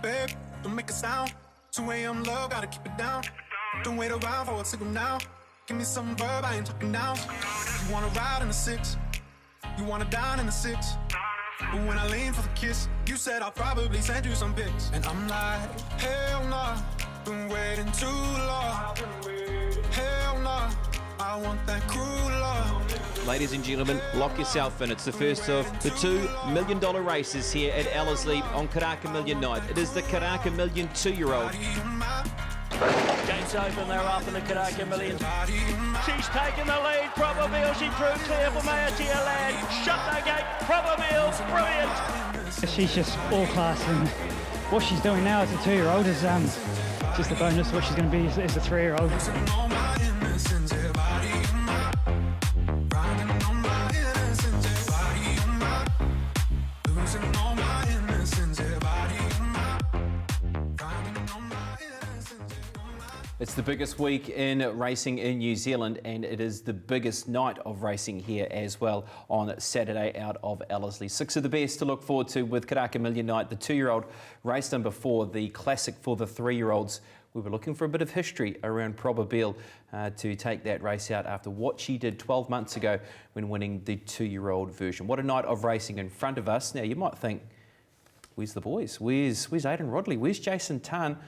babe, don't make a sound. 2 a.m. love, gotta keep it down. Don't wait around for a signal now. Give me some verb, I ain't talking now. You wanna ride in the 6, you wanna dine in the 6. But when I lean for the kiss, you said I'll probably send you some pics. And I'm like, hell nah, been waiting too long. Hell nah, I want that cruel love. Ladies and gentlemen, lock yourself in. It's the first of the $2 million races here at Ellerslie on Karaka Million Night. It is the Karaka Million 2-year-old. Gates open, they're up in the Karaka Million. She's taken the lead, Probabeel, she threw clear for Maiatea Land. Shut the gate, Probabeel, brilliant. She's just all class, and what she's doing now as a 2-year-old is just a bonus. What she's going to be as a 3-year-old. It's the biggest week in racing in New Zealand, and it is the biggest night of racing here as well on Saturday out of Ellerslie. 6 of the best to look forward to with Karaka Million Night. The 2-year-old raced number 4, the classic for the 3-year-olds. We were looking for a bit of history around Probabeel to take that race out after what she did 12 months ago when winning the 2-year-old version. What a night of racing in front of us. Now, you might think, where's the boys? Where's Aidan Rodley? Where's Jason Tan?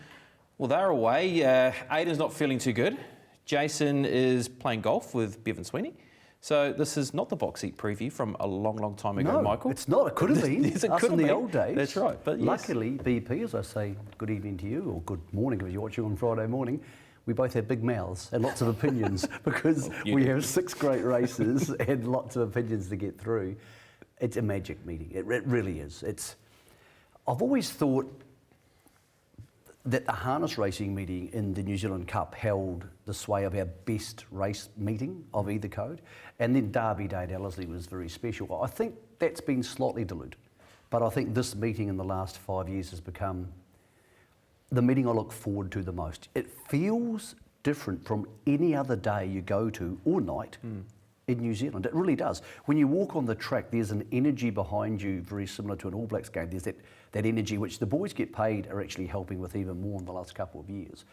Well, they're away. Aidan's not feeling too good. Jason is playing golf with Bevan Sweeney. So this is not the box seat preview from a long, long time ago, no, Michael. It's not. It could have been. Yes, it Us could in have the been. old days. That's right. But yes. Luckily, BP, as I say, good evening to you, or good morning if you're watching on Friday morning, we both have big mouths and lots of opinions because we have 6 great races and lots of opinions to get through. It's a magic meeting. It really is. I've always thought that the harness racing meeting in the New Zealand Cup held the sway of our best race meeting of either code, and then Derby Day at Ellerslie was very special. I think that's been slightly diluted, but I think this meeting in the last 5 years has become the meeting I look forward to the most. It feels different from any other day you go to or night in New Zealand. It really does. When you walk on the track, there's an energy behind you very similar to an All Blacks game. There's that energy which the boys get paid are actually helping with even more in the last couple of years.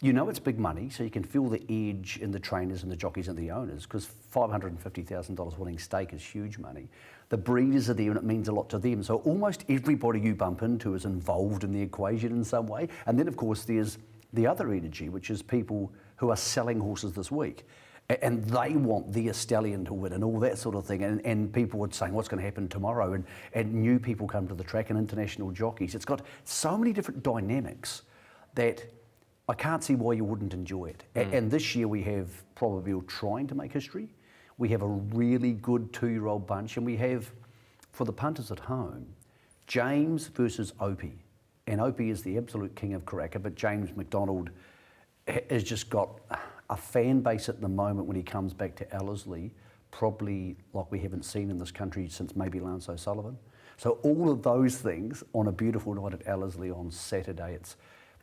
You know it's big money, so you can feel the edge in the trainers and the jockeys and the owners, because $550,000 winning stake is huge money. The breeders are there and it means a lot to them. So almost everybody you bump into is involved in the equation in some way. And then of course there's the other energy, which is people who are selling horses this week. And they want their stallion to win and all that sort of thing. And people were saying what's going to happen tomorrow, and new people come to the track and international jockeys. It's got so many different dynamics that I can't see why you wouldn't enjoy it. And this year we have Probabeel trying to make history. We have a really good 2-year-old bunch, and we have, for the punters at home, James versus Opie. And Opie is the absolute king of Karaka, but James McDonald has just got a fan base at the moment when he comes back to Ellerslie, probably like we haven't seen in this country since maybe Lance O'Sullivan. So all of those things on a beautiful night at Ellerslie on Saturday,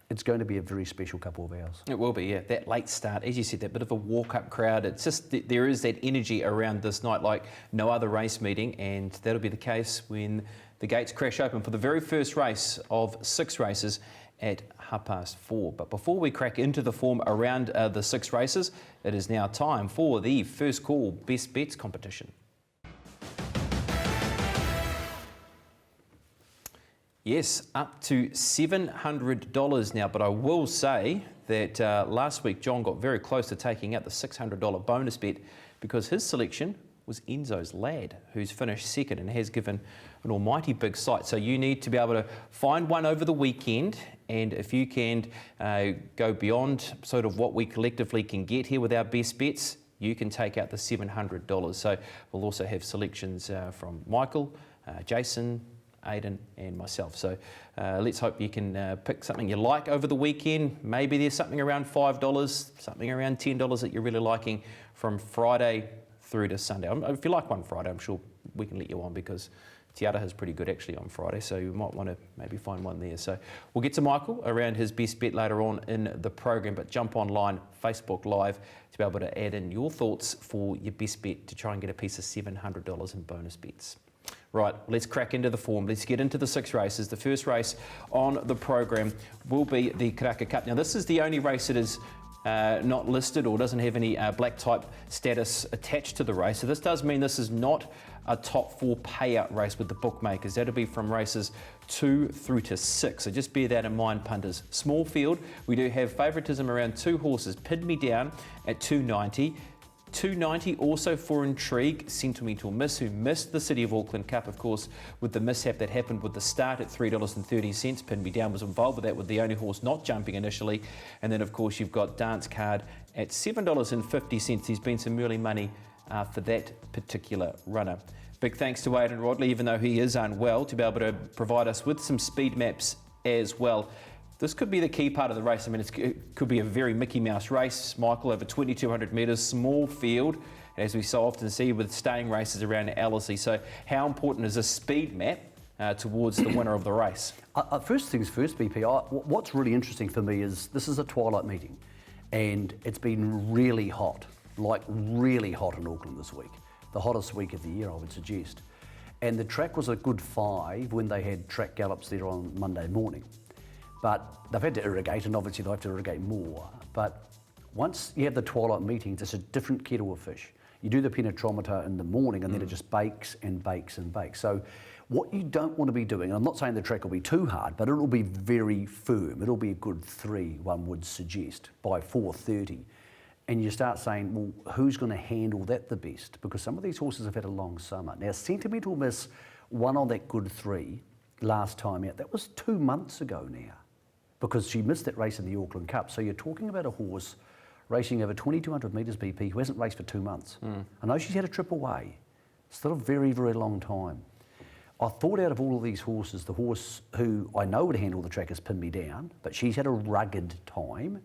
it's going to be a very special couple of hours. It will be, yeah. That late start, as you said, that bit of a walk-up crowd. It's just, there is that energy around this night like no other race meeting, and that'll be the case when the gates crash open for the very first race of 6 races at 4:30. But before we crack into the form around the 6 races, it is now time for the First Call Best Bets competition. Yes, up to $700 now, but I will say that last week John got very close to taking out the $600 bonus bet because his selection was Enzo's Lad, who's finished second and has given an almighty big sight. So you need to be able to find one over the weekend, and if you can go beyond sort of what we collectively can get here with our best bets, you can take out the $700. So we'll also have selections from Michael, Jason, Aidan and myself. So let's hope you can pick something you like over the weekend. Maybe there's something around $5, something around $10 that you're really liking from Friday through to Sunday. If you like one Friday, I'm sure we can let you on because Te Ara is pretty good actually on Friday, so you might want to maybe find one there. So we'll get to Michael around his best bet later on in the program, but jump online, Facebook Live, to be able to add in your thoughts for your best bet to try and get a piece of $700 in bonus bets. Right, let's crack into the form. Let's get into the 6 races. The first race on the program will be the Karaka Cup. Now, this is the only race that is not listed or doesn't have any black type status attached to the race. So this does mean this is not a top 4 payout race with the bookmakers. That'll be from races 2 through to 6. So just bear that in mind, punters. Small field, we do have favouritism around 2 horses. Pin Me Down at $2.90. $2.90 also for Intrigue, Sentimental Miss, who missed the City of Auckland Cup, of course, with the mishap that happened with the start at $3.30. Pin Me Down was involved with that, with the only horse not jumping initially. And then, of course, you've got Dance Card at $7.50. There's been some early money for that particular runner. Big thanks to Aidan Rodley, even though he is unwell, to be able to provide us with some speed maps as well. This could be the key part of the race. I mean, it could be a very Mickey Mouse race, Michael, over 2,200 metres, small field, as we so often see with staying races around Ellerslie. So how important is a speed map towards the winner of the race? First things first, BP, what's really interesting for me is this is a twilight meeting, and it's been really hot, like really hot in Auckland this week. The hottest week of the year, I would suggest. And the track was a good 5 when they had track gallops there on Monday morning. But they've had to irrigate, and obviously they'll have to irrigate more. But once you have the twilight meetings, it's a different kettle of fish. You do the penetrometer in the morning, and then it just bakes and bakes and bakes. So what you don't want to be doing, and I'm not saying the track will be too hard, but it'll be very firm. It'll be a good 3, one would suggest, by 4:30. And you start saying, well, who's going to handle that the best? Because some of these horses have had a long summer. Now, Sentimental Miss won on that good 3 last time out. That was 2 months ago now, because she missed that race in the Auckland Cup. So you're talking about a horse racing over 2,200 metres, BP, who hasn't raced for 2 months. I know she's had a trip away. Still a very, very long time. I thought out of all of these horses, the horse who I know would handle the track is Pin Me Down, but she's had a rugged time.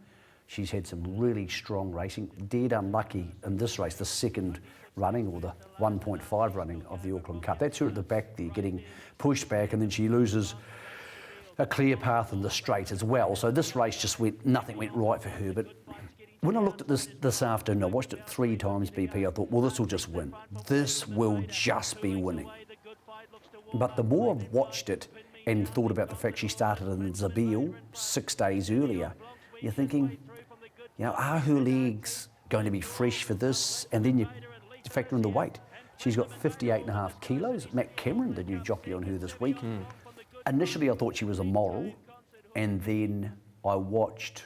She's had some really strong racing. Dead unlucky in this race, the second running, or the 1.5 running of the Auckland Cup. That's her at the back there, getting pushed back, and then she loses a clear path in the straight as well. So this race just nothing went right for her. But when I looked at this afternoon, I watched it 3 times, BP, I thought, well, this will just win. This will just be winning. But the more I've watched it and thought about the fact she started in Zabeel 6 days earlier, you're thinking, are her legs going to be fresh for this? And then you factor in the weight. She's got 58.5 kilos. Matt Cameron, the new jockey on her this week. Initially, I thought she was a moral, and then I watched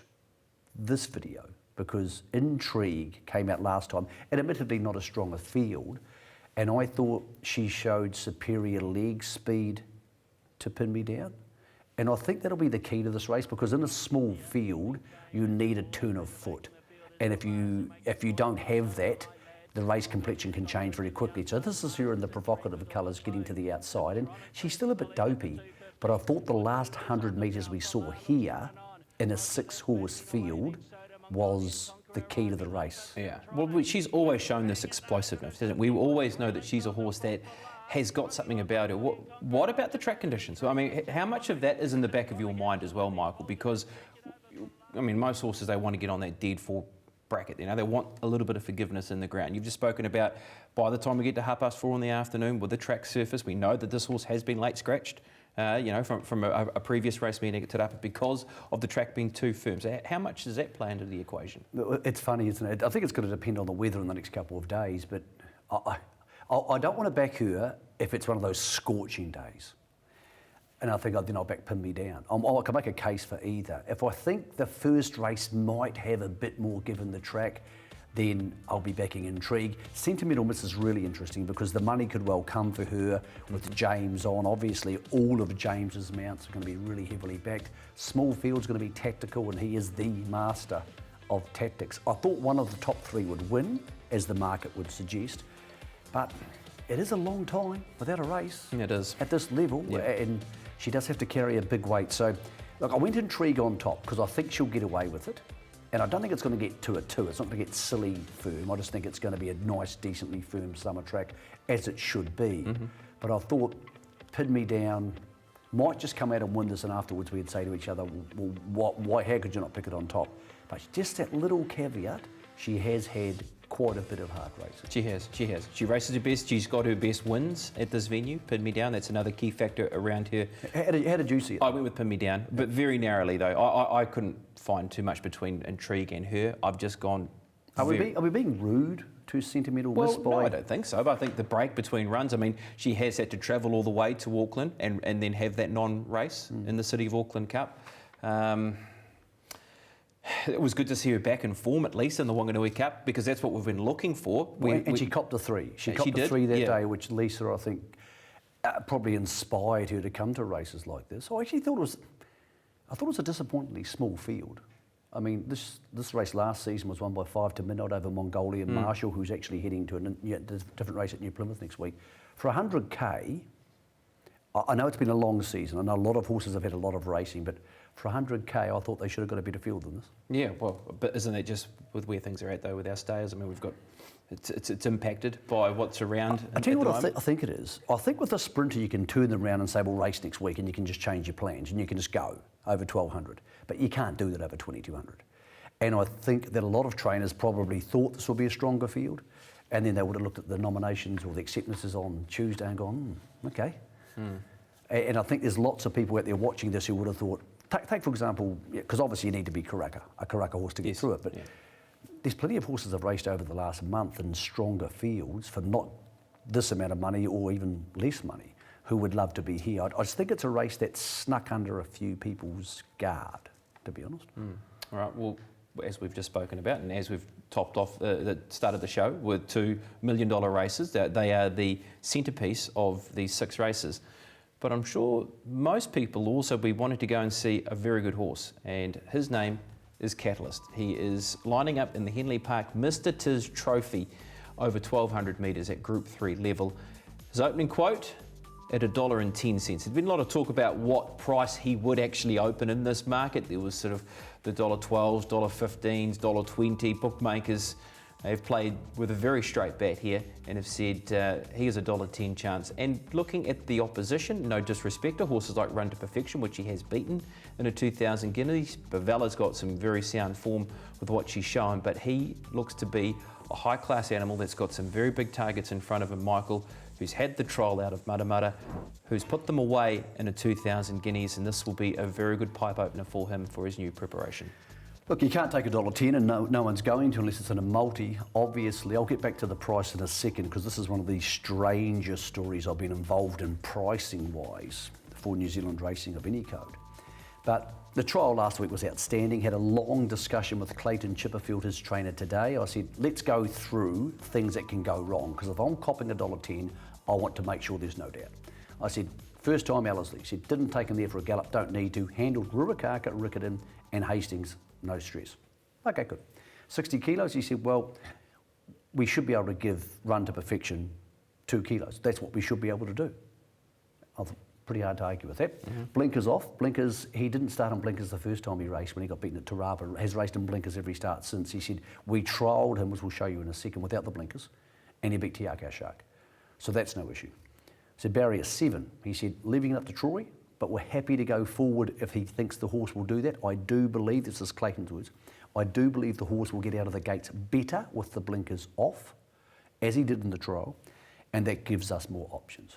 this video because Intrigue came out last time, and admittedly not as strong a field, and I thought she showed superior leg speed to Pin Me Down. And I think that'll be the key to this race, because in a small field, you need a turn of foot. And if you don't have that, the race complexion can change very quickly. So this is her in the provocative colours getting to the outside, and she's still a bit dopey, but I thought the last 100 metres we saw here in a 6-horse field was the key to the race. Yeah, well, she's always shown this explosiveness, hasn't it? We always know that she's a horse that has got something about her. What about the track conditions? I mean, how much of that is in the back of your mind as well, Michael? Because, I mean, most horses, they want to get on that dead 4 bracket. They want a little bit of forgiveness in the ground. You've just spoken about by the time we get to 4:30 in the afternoon with the track surface, we know that this horse has been late scratched. From a previous race meeting at Te Rapa because of the track being too firm. So how much does that play into the equation? It's funny, isn't it? I think it's going to depend on the weather in the next couple of days, but I don't want to back her if it's one of those scorching days. And I think then I'll back Pin Me Down. I can make a case for either. If I think the first race might have a bit more given the track, then I'll be backing Intrigue. Sentimental Miss is really interesting because the money could well come for her with James on. Obviously, all of James's mounts are going to be really heavily backed. Small field's going to be tactical, and he is the master of tactics. I thought one of the top 3 would win, as the market would suggest, but it is a long time without a race. It is. At this level, and she does have to carry a big weight. So, look, I went Intrigue on top because I think she'll get away with it. And I don't think it's going to get to a 2. It's not going to get silly firm. I just think it's going to be a nice, decently firm summer track, as it should be. But I thought Pin Me Down might just come out and win this, and afterwards we'd say to each other, well, why, how could you not pick it on top? But just that little caveat, she has had quite a bit of hard racing. She has. She races her best. She's got her best wins at this venue. Pin Me Down, that's another key factor around her. How did you see it? I went with Pin Me Down, but very narrowly though. I couldn't find too much between Intrigue and her. I've just gone... Are we being rude to Sentimental Miss by... No, I don't think so. But I think the break between runs, I mean, she has had to travel all the way to Auckland and then have that non-race in the City of Auckland Cup. It was good to see her back in form, at least in the Wanganui Cup, because that's what we've been looking for. She copped a 3. She copped a 3 that day, which Lisa, I think, probably inspired her to come to races like this. I actually thought it was a disappointingly small field. I mean, this race last season was won by 5 to Midnight over Mongolian Marshall, who's actually heading to a different race at New Plymouth next week. For 100k, I know it's been a long season. I know a lot of horses have had a lot of racing, but for 100k, I thought they should have got a better field than this. Yeah, well, but isn't it just with where things are at though with our stayers? I mean, we've got it's impacted by what's around. I tell you what I think it is. I think with a sprinter, you can turn them around and say, "We'll race next week," and you can just change your plans and you can just go over 1200. But you can't do that over 2200. And I think that a lot of trainers probably thought this would be a stronger field, and then they would have looked at the nominations or the acceptances on Tuesday and gone, okay. And I think there's lots of people out there watching this who would have thought, take for example, because obviously you need to be a Karaka horse to get through it, but there's plenty of horses that have raced over the last month in stronger fields for not this amount of money or even less money who would love to be here. I just think it's a race that's snuck under a few people's guard, to be honest. All right, well, as we've just spoken about and as we've topped off the start of the show with $2 million races, they are the centrepiece of these 6 races. But I'm sure most people will also be wanting to go and see a very good horse, and his name is Catalyst. He is lining up in the Henley Park Mr. Tiz Trophy over 1,200 metres at Group 3 level. His opening quote at $1.10. There's been a lot of talk about what price he would actually open in this market. There was sort of the $1.12s, $1.15s, $1.20. Bookmakers have played with a very straight bat here and have said he has a $1.10 chance. And looking at the opposition, no disrespect to horses like Run to Perfection, which he has beaten in a 2,000 guineas. Bavella's got some very sound form with what she's shown, but he looks to be a high-class animal that's got some very big targets in front of him. Michael, who's had the trial out of Matamata, who's put them away in a 2,000 guineas, and this will be a very good pipe opener for him for his new preparation. Look, you can't take $1.10, and no one's going to unless it's in a multi. Obviously, I'll get back to the price in a second because this is one of the strangest stories I've been involved in pricing-wise for New Zealand racing of any code. But the trial last week was outstanding. Had a long discussion with Clayton Chipperfield, his trainer, today. I said, let's go through things that can go wrong, because if I'm copping $1.10, I want to make sure there's no doubt. I said, first time Ellerslie, said, didn't take him there for a gallop, don't need to. Handled Ruakaka, Riccarton and Hastings, no stress. Okay, good. 60 kilos, he said, well, we should be able to give Run to Perfection 2 kilos. That's what we should be able to do. I thought, pretty hard to argue with that. Blinkers off. Blinkers, he didn't start on blinkers the first time he raced when he got beaten at Taraba. Has raced in blinkers every start since. He said, we trialled him, as we'll show you in a second, without the blinkers, and he beat Te Akau Shark. So that's no issue. So barrier 7, he said, leaving it up to Troy, but we're happy to go forward if he thinks the horse will do that. I do believe, this is Clayton's words, I do believe the horse will get out of the gates better with the blinkers off, as he did in the trial, and that gives us more options.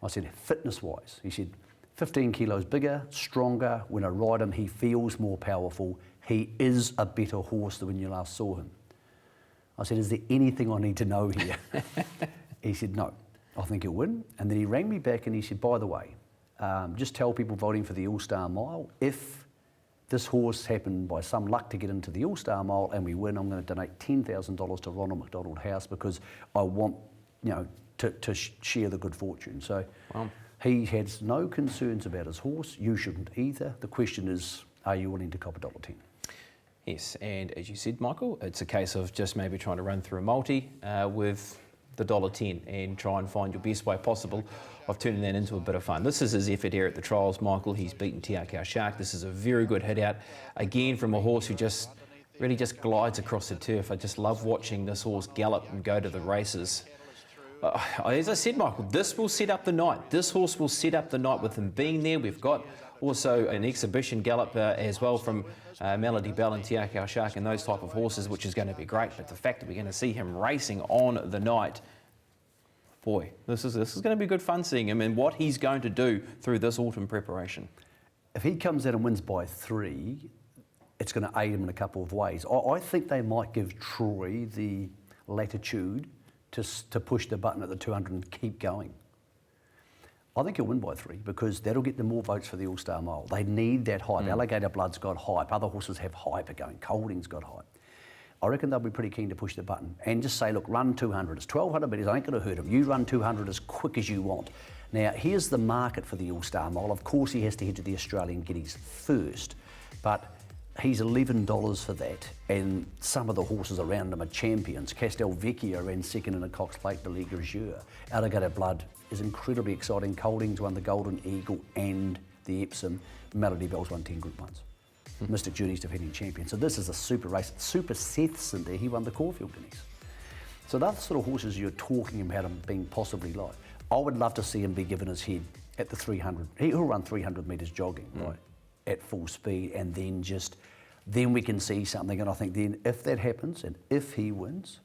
I said, fitness-wise, he said, 15 kilos bigger, stronger. When I ride him, he feels more powerful. He is a better horse than when you last saw him. I said, is there anything I need to know here? He said, no, I think he'll win. And then he rang me back and he said, by the way, just tell people voting for the All-Star Mile, if this horse happened by some luck to get into the All-Star Mile and we win, I'm going to donate $10,000 to Ronald McDonald House because I want, to share the good fortune. So he has no concerns about his horse. You shouldn't either. The question is, are you willing to cop $1.10? Yes, and as you said, Michael, it's a case of just maybe trying to run through a multi with the $1.10 and try and find your best way possible of turning that into a bit of fun. This is his effort here at the trials, Michael. He's beaten Te Akau Shark. This is a very good hit out, again, from a horse who really glides across the turf. I just love watching this horse gallop and go to the races. As I said, Michael, this will set up the night. This horse will set up the night with him being there. We've got Also an exhibition gallop as well from Melody Bell and Te Akau Shark and those type of horses, which is going to be great. But the fact that we're going to see him racing on the night, boy, this is going to be good fun seeing him and what he's going to do through this autumn preparation. If he comes out and wins by 3, it's going to aid him in a couple of ways. I think they might give Troy the latitude to push the button at the 200 and keep going. I think he'll win by 3 because that'll get them more votes for the All-Star Mile. They need that hype. Alligator Blood's got hype. Other horses have hype going. Colding's got hype. I reckon they'll be pretty keen to push the button and just say, look, run 200. It's 1,200 metres. I ain't going to hurt him. You run 200 as quick as you want. Now, here's the market for the All-Star Mile. Of course, he has to head to the Australian Guineas first, but he's $11 for that, and some of the horses around him are champions. Castelvecchio ran second in a Cox Plate, the Ligue Rougeur. Alligator Blood is incredibly exciting. Colding's won the Golden Eagle and the Epsom. Melody Bell's won 10 Group 1s. Mystic Journey's defending champion. So this is a super race. Super Seth's in there. He won the Caulfield Guineas. So that's the sort of horses you're talking about him being possibly like. I would love to see him be given his head at the 300. He'll run 300 metres jogging, right, at full speed, and then we can see something. And I think then if that happens and if he wins,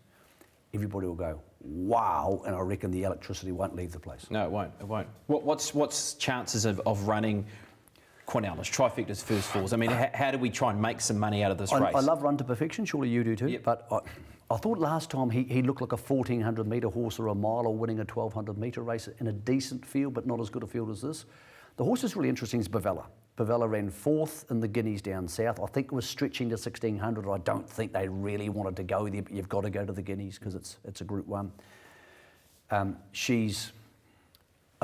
everybody will go, wow, and I reckon the electricity won't leave the place. No, it won't. It won't. What's chances of running Quinellas, Trifecta's first falls? I mean, how do we try and make some money out of this race? I love Run to Perfection. Surely you do too. Yep. But I thought last time he looked like a 1,400 metre horse or a mile, or winning a 1,200 metre race in a decent field, but not as good a field as this. The horse that's really interesting is Bavella. Bavella ran 4th in the Guineas down south. I think it was stretching to 1,600. I don't think they really wanted to go there, but you've got to go to the Guineas because it's a Group 1. I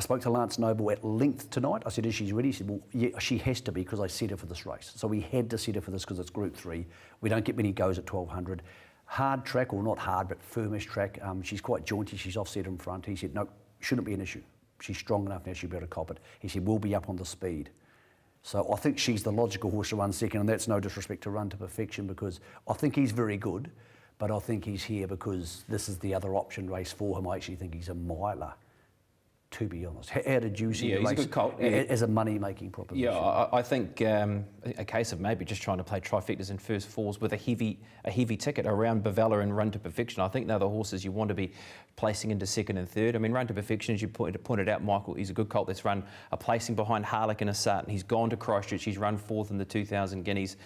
spoke to Lance Noble at length tonight. I said, is she ready? He said, well, yeah, she has to be because I set her for this race. So we had to set her for this because it's Group 3. We don't get many goes at 1,200. Hard track, or not hard, but firmish track. She's quite jaunty. She's offset in front. He said, no, shouldn't be an issue. She's strong enough now, she'll be able to cop it. He said, we'll be up on the speed. So I think she's the logical horse to run second, and that's no disrespect to Run to Perfection because I think he's very good, but I think he's here because this is the other option race for him. I actually think he's a miler, to be honest. How did you see the race he's a good colt, as a money-making proposition? Yeah, I think a case of maybe just trying to play trifectas in first falls with a heavy ticket around Bavella and Run to Perfection. I think they're the horses you want to be placing into second and third. I mean, Run to Perfection, as you pointed out, Michael, he's a good colt that's run a placing behind Harlequin Assart, and he's gone to Christchurch. He's run 4th in the 2,000 Guineas.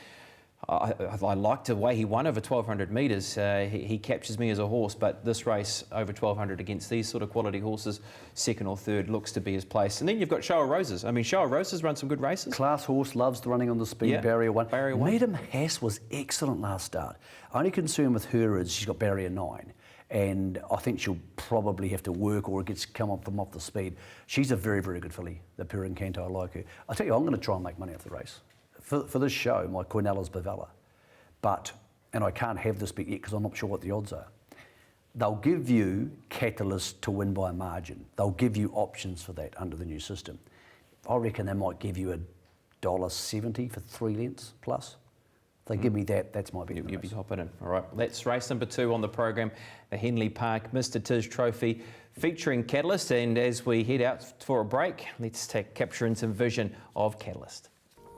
I liked the way he won over 1,200 metres. He captures me as a horse, but this race over 1,200 against these sort of quality horses, second or third, looks to be his place. And then you've got Show of Roses. I mean, Show of Roses run some good races. Class horse, loves the running on the speed, Yeah. barrier 1. Barrier 1. Madam Hass was excellent last start. Only concern with her is she's got barrier 9. And I think she'll probably have to work or come off the speed. She's a very, very good filly, the Pure Encanto. I like her. I tell you, I'm going to try and make money off the race. For this show, my Quinellas Bavella. But, and I can't have this bit yet because I'm not sure what the odds are, they'll give you Catalyst to win by a margin. They'll give you options for that under the new system. I reckon they might give you $1.70 for 3 lengths plus. If they give me that, that's my bet. You'll be hopping in. All right, let's race number 2 on the program, the Henley Park Mr. Tiz Trophy featuring Catalyst. And as we head out for a break, let's capture in some vision of Catalyst.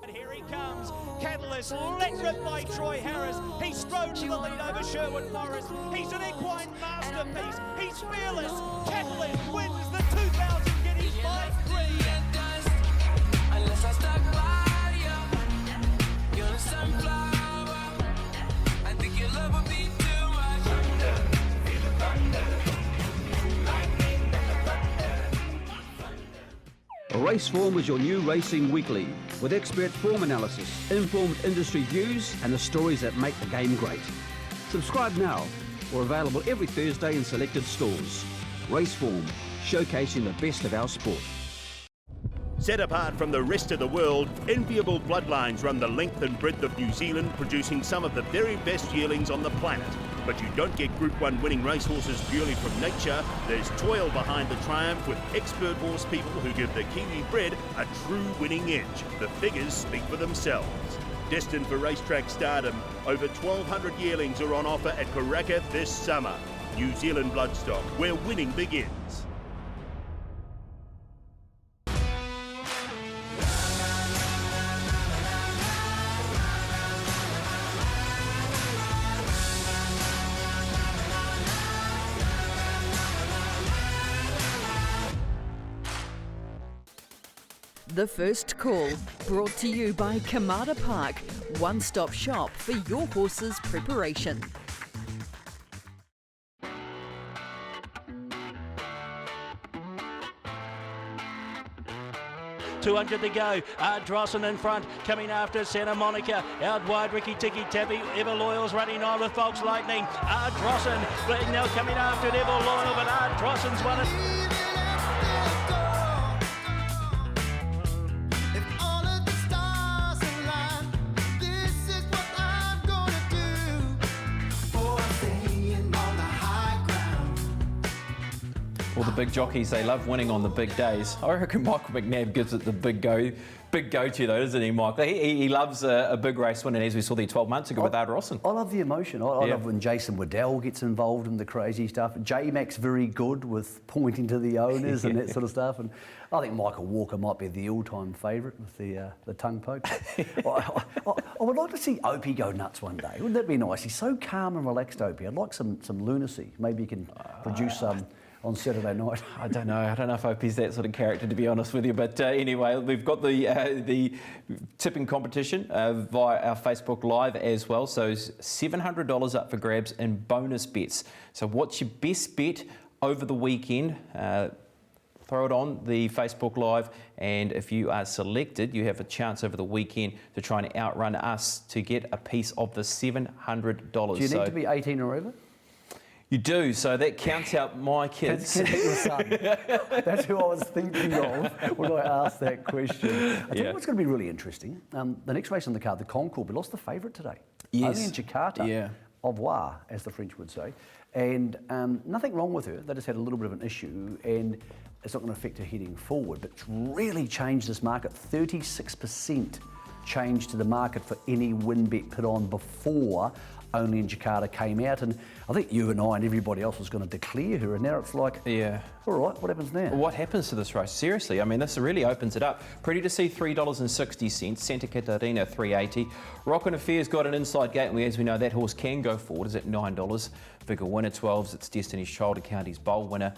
And here he comes, Catalyst, let rip by Troy Harris. He strode to the lead over Sherwood Forest. He's an equine masterpiece. He's fearless. Catalyst wins the 2,000 Guineas by 3. Unless I stuck by you, you're the sunflower. I think your love would be too much. Feel the thunder. Raceform is your new racing weekly, with expert form analysis, informed industry views, and the stories that make the game great. Subscribe now. We're available every Thursday in selected stores. Raceform, showcasing the best of our sport. Set apart from the rest of the world, enviable bloodlines run the length and breadth of New Zealand, producing some of the very best yearlings on the planet. But you don't get Group 1 winning racehorses purely from nature. There's toil behind the triumph with expert horse people who give the Kiwi bred a true winning edge. The figures speak for themselves. Destined for racetrack stardom, over 1,200 yearlings are on offer at Karaka this summer. New Zealand bloodstock, where winning begins. The First Call, brought to you by Kamada Park, one-stop shop for your horse's preparation. 200 to go. Drossen in front, coming after Santa Monica. Out wide, Ricky Tiki Tappy. Ever Loyal's running on with Fox Lightning. Drossen, now coming after it, Ever Loyal, but Drossen's won it. Well, the big jockeys, they love winning on the big days. I reckon Michael McNabb gives it the big go-to though, doesn't he, Michael? He loves a big race winning, as we saw there 12 months ago with Ardrossan. I love the emotion. I love when Jason Waddell gets involved in the crazy stuff. J-Mac's very good with pointing to the owners and that sort of stuff. And I think Michael Walker might be the all-time favourite with the tongue poke. I would like to see Opie go nuts one day. Wouldn't that be nice? He's so calm and relaxed, Opie. I'd like some lunacy. Maybe you can produce some on Saturday night. I don't know if Opie's that sort of character, to be honest with you. But anyway, we've got the tipping competition via our Facebook Live as well. So $700 up for grabs in bonus bets. So what's your best bet over the weekend? Throw it on the Facebook Live, and if you are selected, you have a chance over the weekend to try and outrun us to get a piece of the $700. Do you need to be 18 or over? You do, so that counts out my kids. Can your son. That's who I was thinking of when I asked that question. I think what's going to be really interesting, the next race on the card, the Concord, we lost the favourite today. Yes. Only in Jakarta. Au revoir, as the French would say. And nothing wrong with her. They just had a little bit of an issue, and it's not going to affect her heading forward. But it's really changed this market. 36% change to the market for any win bet put on before Only in Jakarta came out, and I think you and I and everybody else was going to declare her, and now it's like, all right, what happens now? What happens to this race? Seriously, I mean, this really opens it up. Pretty to See, $3.60, Santa Catarina, $3.80. Rockin' Affairs got an inside gate, and as we know, that horse can go forward, is at $9. Bigger winner, 12s, it's Destiny's Child, a Counties Bowl winner.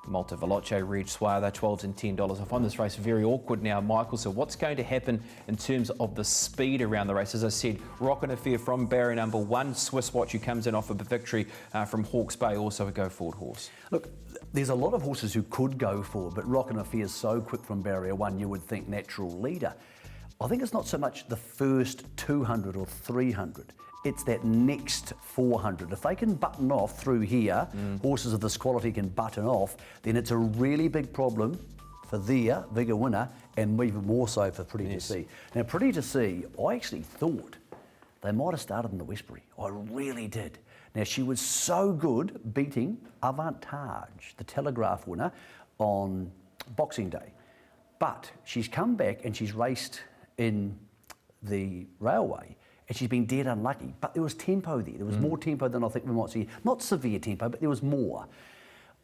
Malta Veloce, Reg Swire, they're $12s and $10. I find this race very awkward now, Michael. So what's going to happen in terms of the speed around the race? As I said, Rockin' Affair from barrier number 1. Swiss Watch, who comes in off of a victory from Hawke's Bay, also a go-forward horse. Look, there's a lot of horses who could go forward, but Rockin' Affair is so quick from barrier 1, you would think natural leader. I think it's not so much the first 200 or 300. It's that next 400. If they can button off through here, horses of this quality can button off, then it's a really big problem for their bigger winner, and even more so for Pretty to See. Now, Pretty to See, I actually thought they might have started in the Westbury. I really did. Now, she was so good beating Avantage, the Telegraph winner, on Boxing Day. But she's come back and she's raced in the Railway, and she's been dead unlucky. But there was tempo there. There was more tempo than I think we might see. Not severe tempo, but there was more.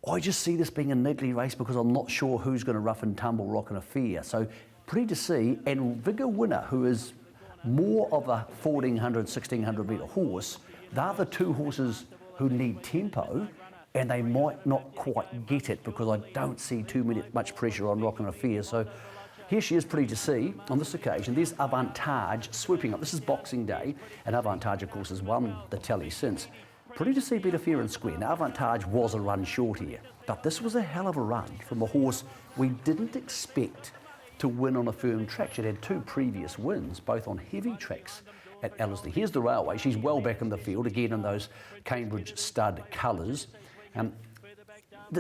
I just see this being a niggly race because I'm not sure who's going to rough and tumble Rockin' Affair. So Pretty to See and Vigor Winner, who is more of a 1400, 1600 metre horse, they're the two horses who need tempo, and they might not quite get it because I don't see much pressure on Rockin' Affair. So here she is, Pretty to See, on this occasion. There's Avantage swooping up. This is Boxing Day, and Avantage, of course, has won the tally since. Pretty to See beat a fair and square. Now, Avantage was a run short here, but this was a hell of a run from a horse we didn't expect to win on a firm track. She'd had 2 previous wins, both on heavy tracks at Ellerslie. Here's the Railway. She's well back in the field, again in those Cambridge stud colours.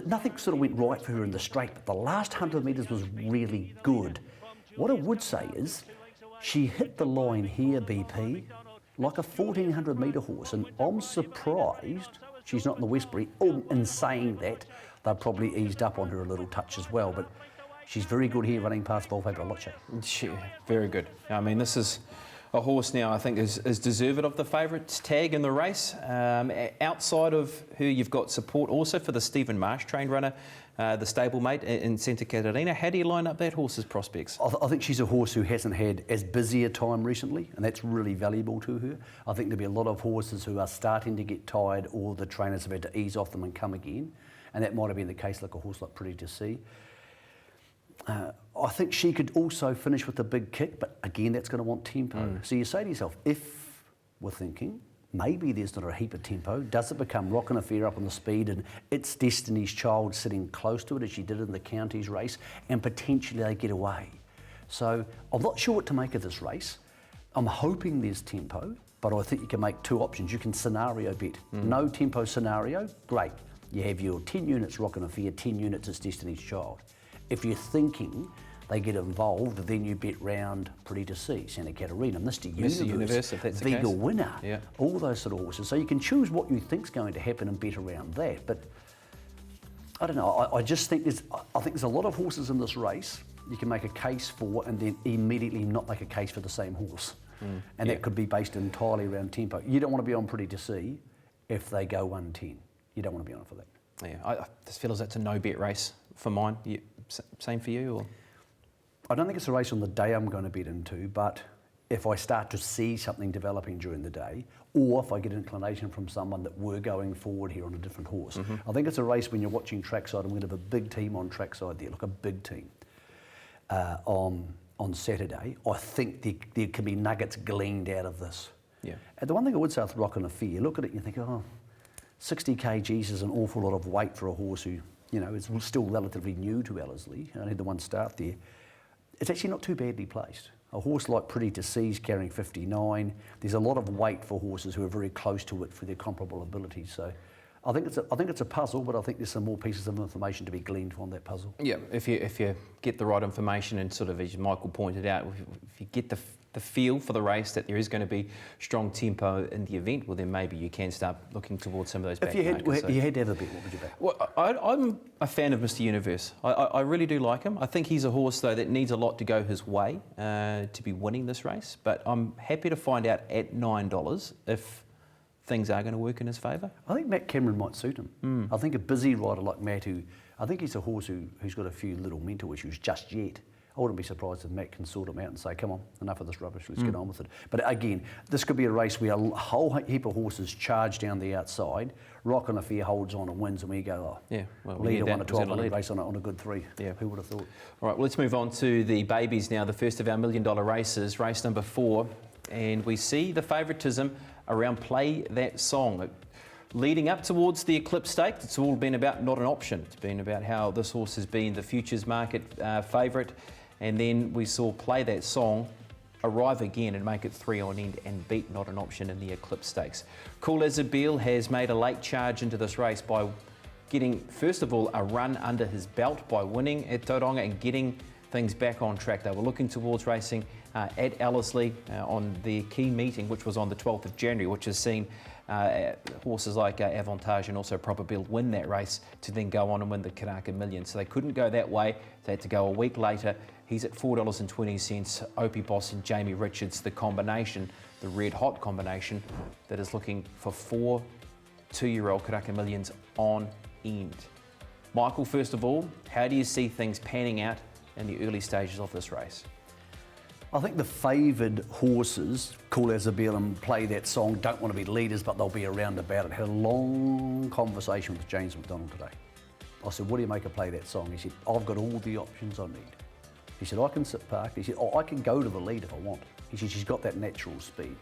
Nothing sort of went right for her in the straight, but the last 100 metres was really good. What I would say is she hit the line here, BP, like a 1400 metre horse, and I'm surprised she's not in the Westbury. In saying that, they've probably eased up on her a little touch as well, but she's very good here running past Volpaper Loche. Very good. I mean, this is a horse now I think is deserved of the favourites tag in the race. Outside of her, you've got support also for the Stephen Marsh trained runner, the stablemate in Santa Catarina. How do you line up that horse's prospects? I think she's a horse who hasn't had as busy a time recently, and that's really valuable to her. I think there'll be a lot of horses who are starting to get tired, or the trainers have had to ease off them and come again, and that might have been the case like a horse like Pretty to See. I think she could also finish with a big kick, but again, that's going to want tempo. So you say to yourself, if we're thinking, maybe there's not a heap of tempo, does it become Rockin' Affair up on the speed and it's Destiny's Child sitting close to it as she did in the counties race, and potentially they get away? So I'm not sure what to make of this race. I'm hoping there's tempo, but I think you can make two options. You can scenario bet. No tempo scenario, great. You have your 10 units Rockin' Affair, 10 units is Destiny's Child. If you're thinking they get involved, then you bet round Pretty to See, Santa Catarina, Mr. Universe, if that's the Vega case. Winner, Yeah. all those sort of horses. So you can choose what you think's going to happen and bet around that. But I don't know. I just think there's a lot of horses in this race you can make a case for, and then immediately not make a case for the same horse. And that could be based entirely around tempo. You don't want to be on Pretty to See if they go 110. You don't want to be on it for that. Yeah, I just feel as it's a no-bet race for mine. Same for you? Or? I don't think it's a race on the day I'm going to bet into, but if I start to see something developing during the day, or if I get an inclination from someone that we're going forward here on a different horse. I think it's a race when you're watching trackside, I'm going to have a big team on trackside there, like a big team on Saturday. I think there can be nuggets gleaned out of this. Yeah. And the one thing I would say with Rockin' Affair, you look at it and you think, 60 kgs is an awful lot of weight for a horse who, is still relatively new to Ellerslie. I had the one start there. It's actually not too badly placed. A horse like Pretty to See's carrying 59. There's a lot of weight for horses who are very close to it for their comparable abilities. So I think it's a puzzle, but I think there's some more pieces of information to be gleaned from that puzzle. Yeah, if you get the right information and sort of, as Michael pointed out, if you get the feel for the race that there is going to be strong tempo in the event, well then maybe you can start looking towards some of those back If you had, markers, you had to have a bet, what would you bet? Well, I'm a fan of Mr. Universe. I really do like him. I think he's a horse, though, that needs a lot to go his way to be winning this race. But I'm happy to find out at $9 if things are going to work in his favour. I think Matt Cameron might suit him. I think a busy rider like Matt, I think he's a horse who's got a few little mental issues just yet. I wouldn't be surprised if Matt can sort him out and say, come on, enough of this rubbish, let's get on with it. But again, this could be a race where a whole heap of horses charge down the outside, Rockin' Affair holds on and wins, and we go, leader won a 1200 race on a good 3. Yeah. Who would have thought? All right, well, let's move on to the babies now, the first of our $1 Million races, race number 4. And we see the favouritism around Play That Song. Leading up towards the Eclipse Stakes, it's all been about not an option. It's been about how this horse has been the futures market favourite. And then we saw Play That Song arrive again and make it 3 on end and beat Not an Option in the Eclipse Stakes. Cool as a Beal has made a late charge into this race by getting, first of all, a run under his belt by winning at Tauranga and getting things back on track. They were looking towards racing at Ellerslie on their key meeting, which was on the 12th of January, which has seen horses like Avantage and also Proper Build win that race to then go on and win the Karaka Million. So they couldn't go that way. They had to go a week later. He's at $4.20. Opie Boss and Jamie Richards, the combination, the red hot combination that is looking for 4 2-year-old Karaka Millions on end. Michael, first of all, how do you see things panning out in the early stages of this race? I think the favoured horses, Cool as a Beal and Play That Song, don't want to be leaders, but they'll be around about it. Had a long conversation with James McDonald today. I said, what do you make of Play That Song? He said, I've got all the options I need. He said, I can sit parked. He said, I can go to the lead if I want. He said, she's got that natural speed.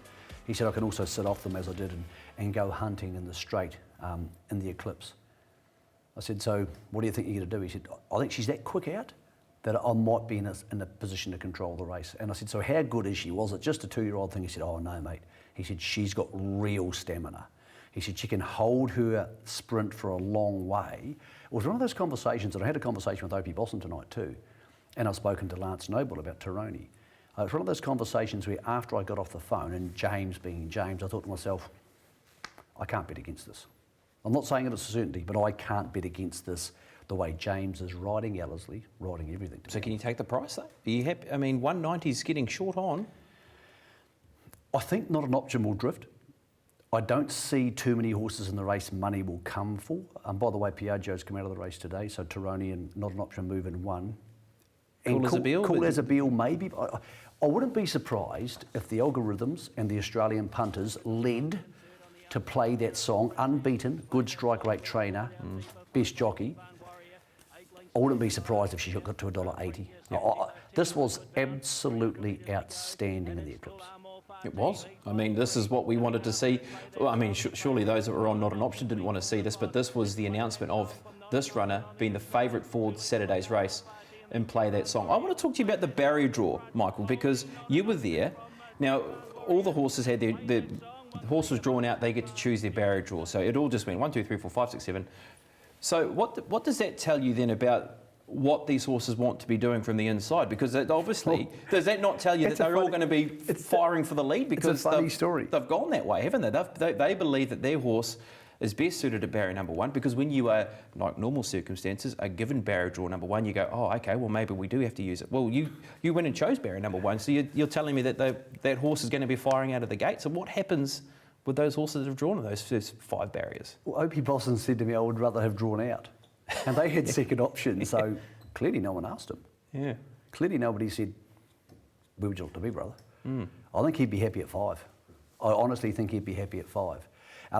He said, I can also sit off them as I did and go hunting in the straight in the Eclipse. I said, so what do you think you're going to do? He said, I think she's that quick out that I might be in a position to control the race. And I said, so how good is she? Was it just a 2-year-old thing? He said, oh no, mate. He said, she's got real stamina. He said, she can hold her sprint for a long way. It was one of those conversations, and I had a conversation with Opie Bosson tonight too, and I've spoken to Lance Noble about Tauroni. It was one of those conversations where after I got off the phone, and James being James, I thought to myself, I can't bet against this. I'm not saying it's a certainty, but I can't bet against this the way James is riding Ellerslie, riding everything. So can you take the price though? Are you happy? I mean, 190 is getting short on. I think Not an Option will drift. I don't see too many horses in the race money will come for. By the way, Piaggio's come out of the race today, so Tauroni and Not an Option move in 1. Cool as a Beal? Cool as a Beal, maybe. I wouldn't be surprised if the algorithms and the Australian punters led to Play That Song, unbeaten, good strike rate trainer, best jockey. I wouldn't be surprised if she got to $1.80. This was absolutely outstanding in the Eclipse. It was. I mean, this is what we wanted to see. Well, I mean, surely those that were on Not an Option didn't want to see this, but this was the announcement of this runner being the favourite for Saturday's race and Play That Song. I want to talk to you about the barrier draw, Michael, because you were there. Now, all the horses had the horse was drawn out, they get to choose their barrier draw. So it all just went 1, 2, 3, 4, 5, 6, 7. So what does that tell you then about what these horses want to be doing from the inside? Because obviously, does that not tell you that they're all going to be firing for the lead? Because it's a funny story. They've gone that way, haven't they? They believe that their horse is best suited to barrier number 1, because when you are, like normal circumstances, are given barrier draw number 1, you go, oh, okay, well, maybe we do have to use it. Well, you went and chose barrier number 1, so you're telling me that that horse is going to be firing out of the gate. So what happens with those horses that have drawn in those first 5 barriers? Well, Opie Boston said to me, I would rather have drawn out. And they had second option, so clearly no one asked him. Yeah. Clearly nobody said, where would you like to be, brother? I think he'd be happy at 5. I honestly think he'd be happy at 5.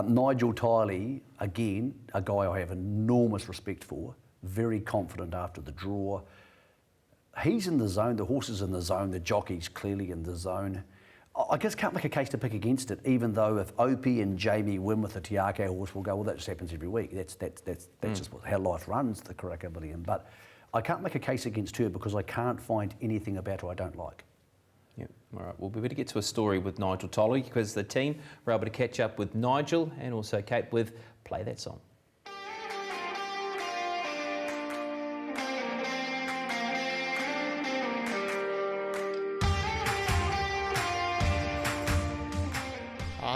Nigel Tiley, again, a guy I have enormous respect for, very confident after the draw. He's in the zone, the horse is in the zone, the jockey's clearly in the zone. I just can't make a case to pick against it, even though if Opie and Jamie win with the Tiake horse, we'll go, well, that just happens every week. That's just how life runs, the Karaka Million. But I can't make a case against her because I can't find anything about her I don't like. Yeah, all right. Well, we better get to a story with Nigel Tiley, because the team were able to catch up with Nigel and also Kate with Play That Song.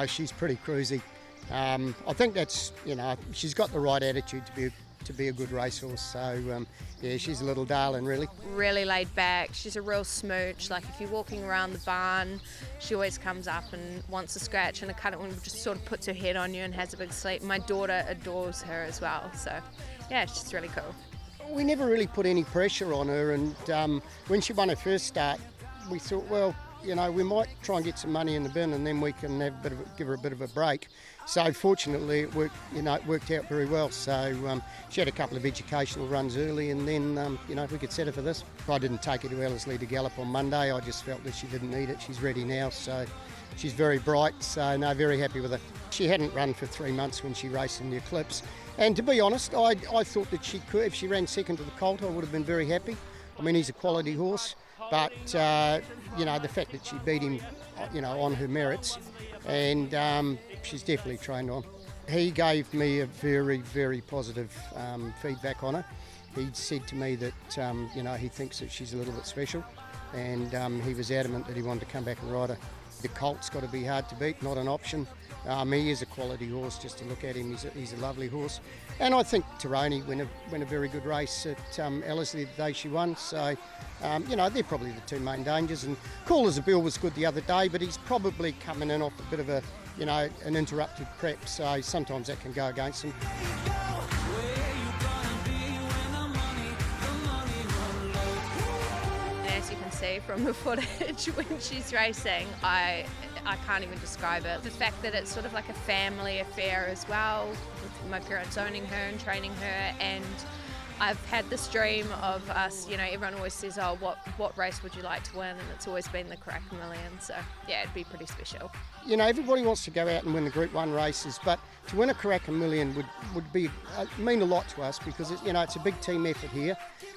She's pretty cruisy. I think that's, she's got the right attitude to be a good racehorse. So yeah, she's a little darling, really. Really laid back. She's a real smooch. Like if you're walking around the barn, she always comes up and wants a scratch and a cut, and just sort of puts her head on you and has a big sleep. My daughter adores her as well. So yeah, she's really cool. We never really put any pressure on her, and when she won her first start, we thought, well, we might try and get some money in the bin, and then we can give her a bit of a break. So fortunately, it worked out very well. So she had a couple of educational runs early, and then we could set her for this. I didn't take her to Ellerslie to gallop on Monday. I just felt that she didn't need it. She's ready now, so she's very bright. So no, very happy with her. She hadn't run for 3 months when she raced in the Eclipse, and to be honest, I thought that she could. If she ran second to the colt, I would have been very happy. I mean, he's a quality horse. But, the fact that she beat him, on her merits, and she's definitely trained on. He gave me a very, very positive feedback on her. He said to me that, he thinks that she's a little bit special, and he was adamant that he wanted to come back and ride her. The colt's got to be hard to beat, not an option. He is a quality horse. Just to look at him, he's a lovely horse. And I think Taroni went a very good race at Ellerslie the day she won. So, they're probably the two main dangers. And Cool as a Bill was good the other day, but he's probably coming in off a bit of an interrupted prep. So sometimes that can go against him. As you can see from the footage, when she's racing, I can't even describe it. The fact that it's sort of like a family affair as well, with my parents owning her and training her, and I've had this dream of us, everyone always says, oh, what race would you like to win? And it's always been the Karaka Million, so yeah, it'd be pretty special. Everybody wants to go out and win the Group 1 races, but to win a Karaka Million would be mean a lot to us, because it's a big team effort here.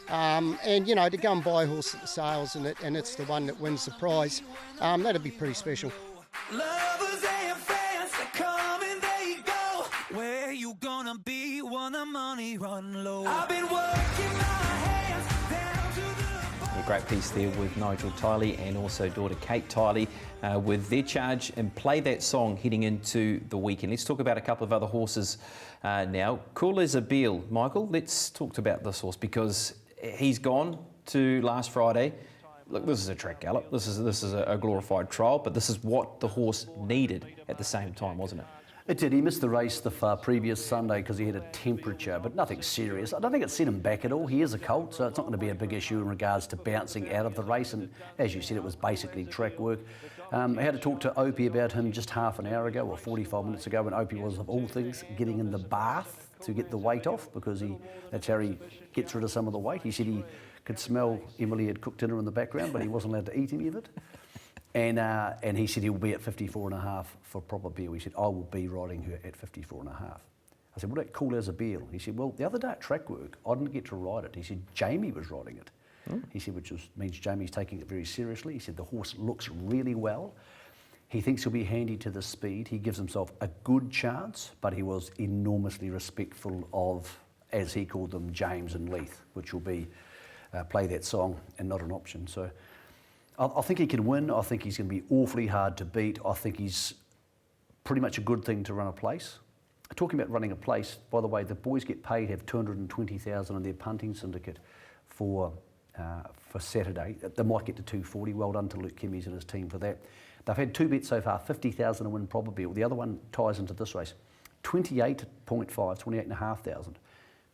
And to go and buy a horse at the sales and it's the one that wins the prize, that'd be pretty special. Lovers and fans, they come and they go. Where you gonna be when the money run low? I've been working my hands down to the... A great piece there with Nigel Tiley and also daughter Kate Tiley with their charge and Play That Song heading into the weekend. Let's talk about a couple of other horses now. Cool as a Bill. Michael, let's talk about this horse, because he's gone to last Friday. Look, this is a track gallop. This is a glorified trial, but this is what the horse needed at the same time, wasn't it? It did. He missed the race the previous Sunday because he had a temperature, but nothing serious. I don't think it set him back at all. He is a colt, so it's not going to be a big issue in regards to bouncing out of the race. And as you said, it was basically track work. I had to talk to Opie about him just half an hour ago or 45 minutes ago, when Opie was, of all things, getting in the bath. to get the weight off, because that's how he gets rid of some of the weight. He said he could smell Emily had cooked dinner in the background, but he wasn't allowed to eat any of it. And he said he'll be at 54.5 for proper Beal. He said, I will be riding her at 54.5. I said, well, that cool as a Beal. He said, well, the other day at track work, I didn't get to ride it. He said, Jamie was riding it. He said, which means Jamie's taking it very seriously. He said, the horse looks really well. He thinks he'll be handy to the speed. He gives himself a good chance, but he was enormously respectful of, as he called them, James and Leith, which will be play that song and not an option. So I think he can win. I think he's going to be awfully hard to beat. I think he's pretty much a good thing to run a place. Talking about running a place, by the way, the boys get paid, have $220,000 in their punting syndicate for Saturday. They might get to 240. Well done to Luke Kimmies and his team for that. They've had 2 bets so far, 50,000 to win proper Beal. The other one ties into this race. 28.5,000.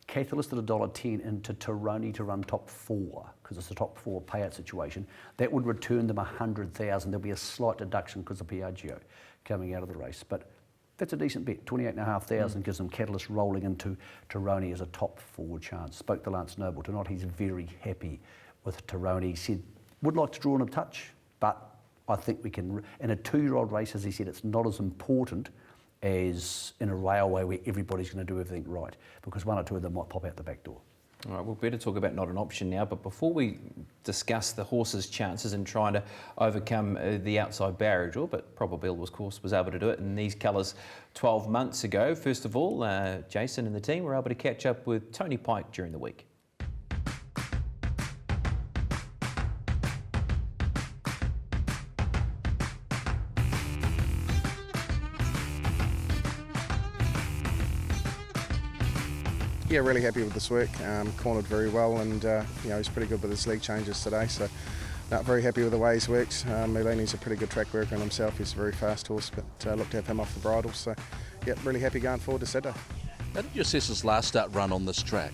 Catalyst at $1.10 into Tauroni to run top 4, because it's a top 4 payout situation. That would return them 100,000. There'll be a slight deduction because of Piaggio coming out of the race. But that's a decent bet. 28.500 gives them Catalyst rolling into Tauroni as a top 4 chance. Spoke to Lance Noble tonight. He's very happy with Tauroni. He said, would like to draw on a touch, but I think we can. In a 2-year-old race, as he said, it's not as important as in a railway where everybody's going to do everything right, because 1 or 2 of them might pop out the back door. All right, we'll better talk about not an option now, but before we discuss the horse's chances in trying to overcome the outside barrier draw, but Proper Beal, of course, was able to do it in these colours 12 months ago. First of all, Jason and the team were able to catch up with Tony Pike during the week. Yeah, really happy with this work. Cornered very well, and he's pretty good with his leg changes today. So, very happy with the way he's worked. Melini's a pretty good track worker in himself. He's a very fast horse, but look to have him off the bridle. So, yeah, really happy going forward to Saturday. How did you assess his last start run on this track?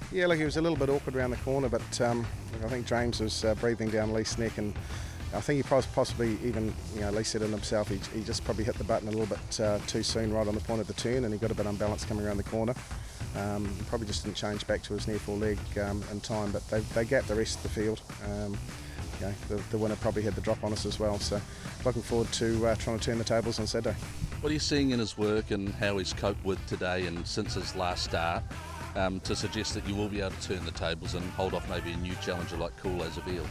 Yeah, look, he was a little bit awkward around the corner, but I think James was breathing down Leith's neck, and I think he possibly even, Leith said it himself, he just probably hit the button a little bit too soon right on the point of the turn, and he got a bit unbalanced coming around the corner. Probably just didn't change back to his near full leg in time, but they gapped the rest of the field. The winner probably had the drop on us as well, so looking forward to trying to turn the tables on Saturday. What are you seeing in his work and how he's coped with today and since his last start to suggest that you will be able to turn the tables and hold off maybe a new challenger like Cool as a Beal?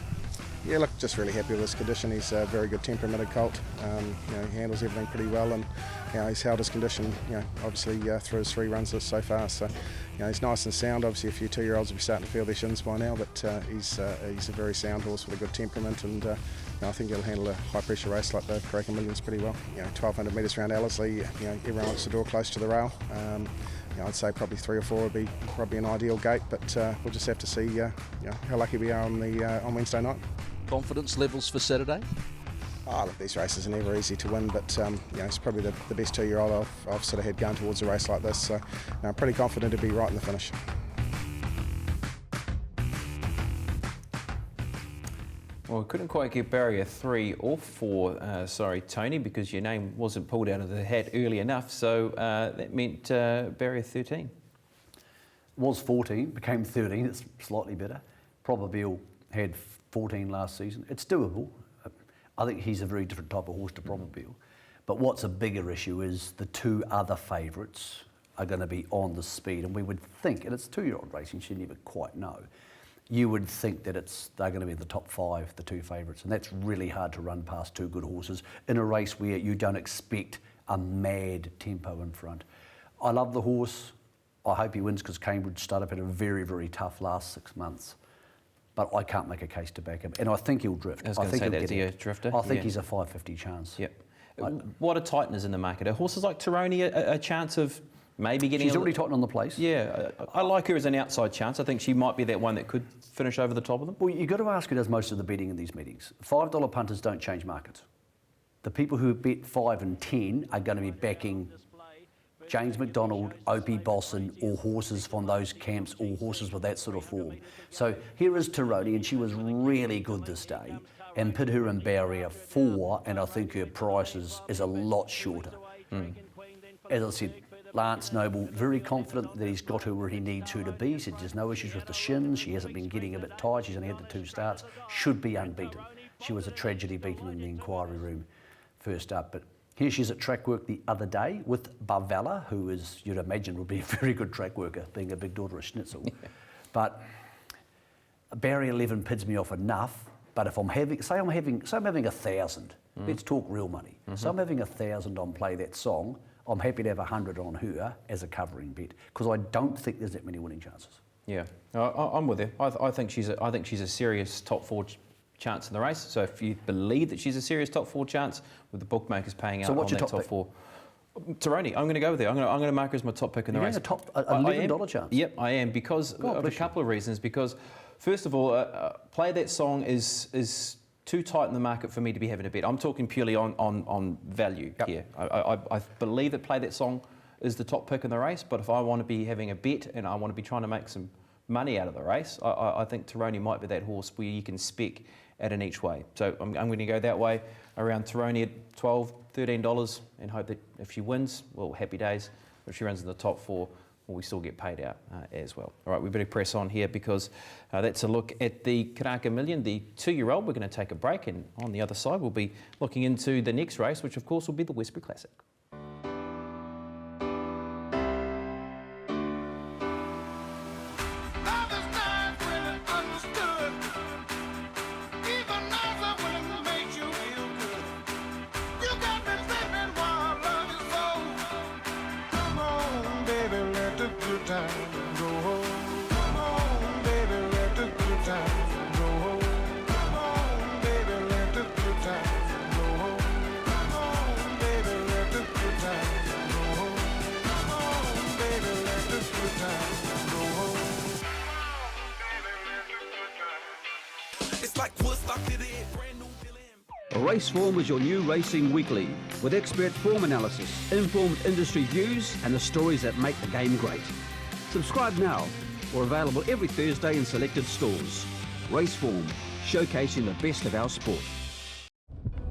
Yeah, look, just really happy with his condition. He's a very good temperamented colt. He handles everything pretty well, and he's held his condition, obviously through his 3 runs so far. So, he's nice and sound. Obviously, a few 2-year-olds will be starting to feel their shins by now, but he's a very sound horse with a good temperament, and I think he'll handle a high-pressure race like the Karaka Millions pretty well. 1,200 metres around Ellerslie, everyone wants to draw close to the rail. I'd say probably 3 or 4 would be probably an ideal gate, but we'll just have to see how lucky we are on Wednesday night. Confidence levels for Saturday? Look, these races are never easy to win, but it's probably the best 2-year-old I've sort of had going towards a race like this. So I'm pretty confident to be right in the finish. Well, we couldn't quite get barrier 3 or 4, Tony, because your name wasn't pulled out of the hat early enough, so that meant barrier 13. Was 14, became 13, it's slightly better. Proper Beal had 14 last season. It's doable. I think he's a very different type of horse to Proper Beal. But what's a bigger issue is the 2 other favourites are going to be on the speed, and we would think, and it's 2-year-old racing, you never quite know, you would think that they're going to be the top 5, the 2 favourites, and that's really hard to run past 2 good horses in a race where you don't expect a mad tempo in front. I love the horse. I hope he wins, because Cambridge started had a very, very tough last 6 months. But I can't make a case to back him, and I think he'll drift. I was going to say that, is he a drifter? I think he's a 550 chance. Yep. What are tighteners in the market? Are horses like Tauroni a chance of maybe getting... She's already tightened on the place. Yeah, I like her as an outside chance. I think she might be that one that could finish over the top of them. Well, you've got to ask who does most of the betting in these meetings. $5 punters don't change markets. The people who bet 5 and 10 are going to be backing James McDonald, Opie Bosson, or horses from those camps, or horses with that sort of form. So here is Tauroni, and she was really good this day, and put her in barrier 4, and I think her price is a lot shorter. As I said, Lance Noble, very confident that he's got her where he needs her to be. He said there's no issues with the shins. She hasn't been getting a bit tired. She's only had the 2 starts. Should be unbeaten. She was a tragedy beaten in the inquiry room first up. But here she is at track work the other day with Barvella, who is, you'd imagine, would be a very good track worker, being a big daughter of Schnitzel. But Barrier 11 pids me off enough. But if I'm having, say I'm having 1,000, let's talk real money. So I'm having 1,000 on Play That Song. I'm happy to have 100 on her as a covering bet because I don't think there's that many winning chances. Yeah, I'm with you. I think she's a serious top 4 chance in the race. So if you believe that she's a serious top 4 chance, with the bookmakers paying out on that top 4. Tauroni, I'm going to go with her. I'm going to mark her as my top pick in the race. You're going to top $11 chance? Yep, I am, because of a couple of reasons. Because first of all, Play That Song is too tight in the market for me to be having a bet. I'm talking purely on value here. I believe that Play That Song is the top pick in the race, but if I want to be having a bet and I want to be trying to make some money out of the race, I think Tauroni might be that horse where you can spec at an each way. So I'm going to go that way, around Tauroni at $12, $13, and hope that if she wins, well, happy days. If she runs in the top 4, well, we still get paid out as well. All right, we better press on here because that's a look at the Karaka Million, the 2-year-old. We're going to take a break, and on the other side, we'll be looking into the next race, which of course will be the Westbury Classic. Raceform is your new racing weekly, with expert form analysis, informed industry views, and the stories that make the game great. Subscribe now, or available every Thursday in selected stores. Raceform, showcasing the best of our sport.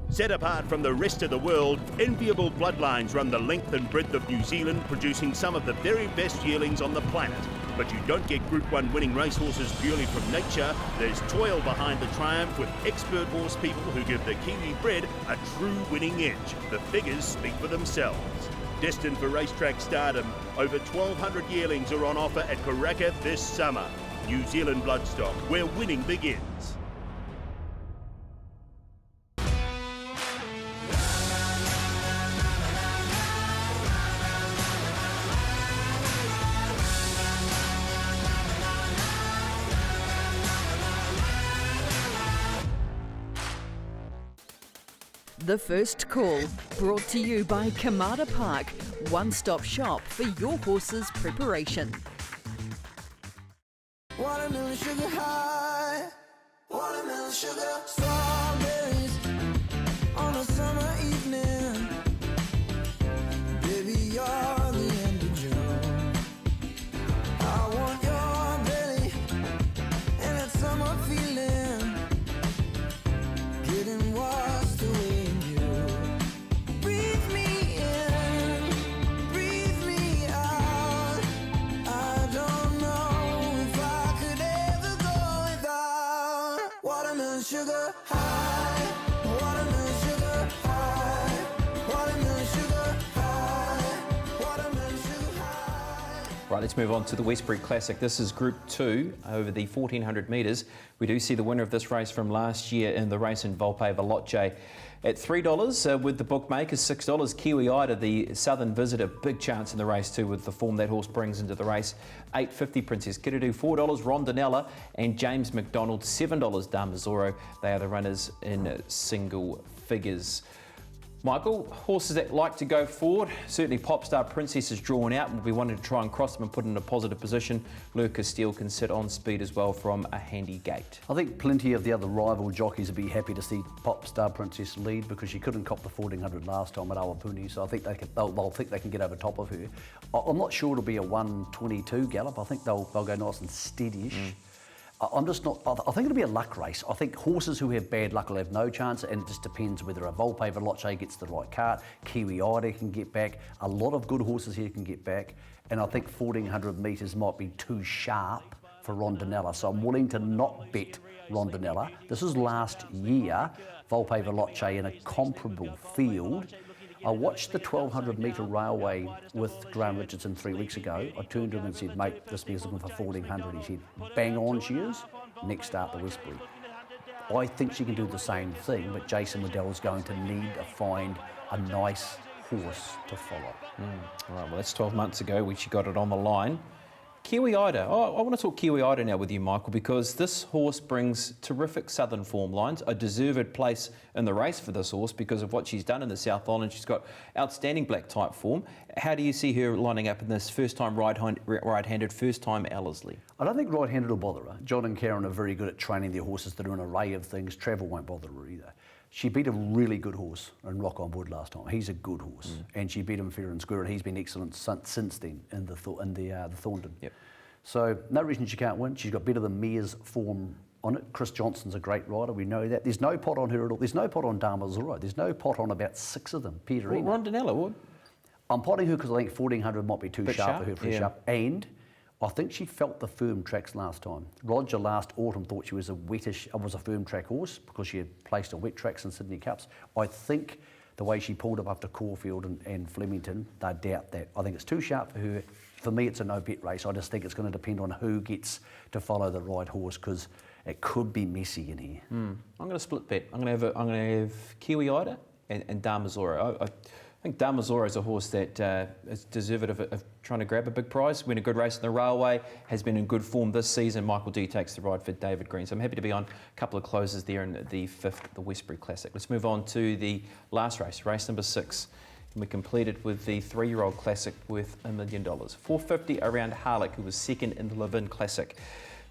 Set apart from the rest of the world, enviable bloodlines run the length and breadth of New Zealand, producing some of the very best yearlings on the planet. But you don't get Group 1 winning racehorses purely from nature. There's toil behind the triumph with expert horse people who give the Kiwi bred a true winning edge. The figures speak for themselves. Destined for racetrack stardom, over 1,200 yearlings are on offer at Karaka this summer. New Zealand bloodstock, where winning begins. The First Call, brought to you by Kamada Park, one-stop shop for your horse's preparation. Watermelon sugar high, watermelon sugar, strawberries on a summer evening. Baby, you're the end of June. I want your belly and that summer feeling, getting washed away. Sugar high, watermelon sugar high, watermelon sugar high, watermelon sugar high. Right, let's move on to the Westbury Classic. This is Group 2 over the 1,400 metres. We do see the winner of this race from last year in the race in Volpe Veloce at $3 with the bookmakers, $6. Kiwi Ida, the Southern Visitor, big chance in the race too with the form that horse brings into the race. $8.50 Princess Kiridu, $4 Rondinella, and James McDonald, $7 Damazoro. They are the runners in single figures. Michael, horses that like to go forward, certainly Popstar Princess is drawn out and we wanted to try and cross them and put in a positive position. Lucas Steele can sit on speed as well from a handy gate. I think plenty of the other rival jockeys would be happy to see Popstar Princess lead because she couldn't cop the 1,400 last time at Awapuni, so I think they'll think they can get over top of her. I'm not sure it'll be a 1:22 gallop. I think they'll go nice and steady-ish. I'm just not. I think it'll be a luck race. I think horses who have bad luck will have no chance, and it just depends whether a Volpe Veloce gets the right cart, Kiwi Ida can get back. A lot of good horses here can get back, and I think 1400 metres might be too sharp for Rondinella. So I'm willing to not bet Rondinella. This is last year, Volpe Veloce in a comparable field. I watched the 1200 metre railway with Graham Richardson 3 weeks ago. I turned to him and said, mate, this mare's looking for 1400. He said, bang on she is. Next start, the Westbury. I think she can do the same thing, but Jason Waddell is going to need to find a nice horse to follow. All right, well, that's 12 months ago when she got it on the line. Kiwi Ida. I want to talk Kiwi Ida now with you, Michael, because this horse brings terrific southern form lines, a deserved place in the race for this horse because of what she's done in the South Island. She's got outstanding black type form. How do you see her lining up in this first-time right-handed, first-time Ellerslie? I don't think right-handed will bother her. John and Karen are very good at training their horses to do an array of things. Travel won't bother her either. She beat a really good horse in Rock on Wood last time. He's a good horse, and she beat him fair and square, and he's been excellent since then in the Thorndon. Yep. So no reason she can't win. She's got better than Mare's form on it. Chris Johnson's a great rider. We know that. There's no pot on her at all. There's no pot on Dama Zora. There's no pot on about 6 of them. Peterina. Well, Rondinella, what? I'm potting her because I think 1400 might be too sharp for her for sharp. And I think she felt the firm tracks last time. Roger last autumn thought she was a firm track horse because she had placed on wet tracks in Sydney Cups. I think the way she pulled up after Caulfield and Flemington, they doubt that. I think it's too sharp for her. For me, it's a no-bet race. I just think it's going to depend on who gets to follow the right horse because it could be messy in here. I'm going to split bet. I'm going to have Kiwi Ida and Dama Zora. I think Dama Zora is a horse that is deserved of trying to grab a big prize, win a good race in the railway, has been in good form this season. Michael D takes the ride for David Green. So I'm happy to be on a couple of closes there in the 5th, the Westbury Classic. Let's move on to the last race, race number 6. And we completed with the 3-year-old Classic worth $1 million. $450 around Harlech, who was second in the Levin Classic.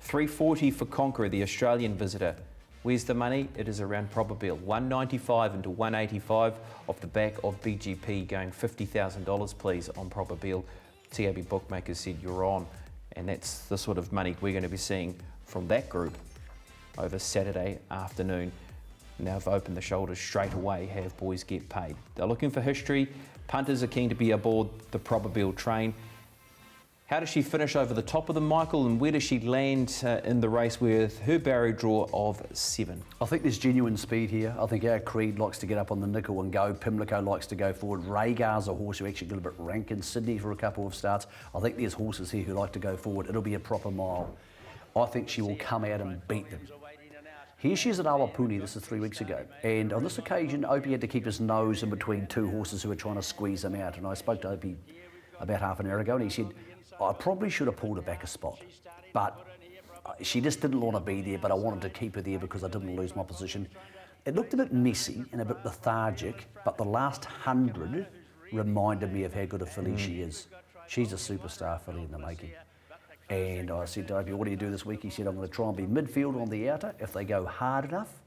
$340 for Conqueror, the Australian visitor. Where's the money? It is around Probabeel. $195 into $185 off the back of BGP going $50,000 please on Probabeel. TAB Bookmakers said you're on, and that's the sort of money we're going to be seeing from that group over Saturday afternoon. Now they've opened the shoulders straight away, have boys get paid. They're looking for history. Punters are keen to be aboard the Probabeel train. How does she finish over the top of them, Michael, and where does she land in the race with her barrier draw of 7? I think there's genuine speed here. I think our Creed likes to get up on the nickel and go. Pimlico likes to go forward. Rhaegar's a horse who actually got a bit rank in Sydney for a couple of starts. I think there's horses here who like to go forward. It'll be a proper mile. I think she will come out and beat them. Here she is at Awapuni, this is 3 weeks ago, and on this occasion Opie had to keep his nose in between 2 horses who were trying to squeeze him out, and I spoke to Opie about half an hour ago and he said, I probably should have pulled her back a spot, but she just didn't want to be there, but I wanted to keep her there because I didn't lose my position. It looked a bit messy and a bit lethargic, but the last 100 reminded me of how good a filly she is. She's a superstar filly in the making. And I said to Opie, what do you do this week? He said, I'm going to try and be midfield on the outer. If they go hard enough,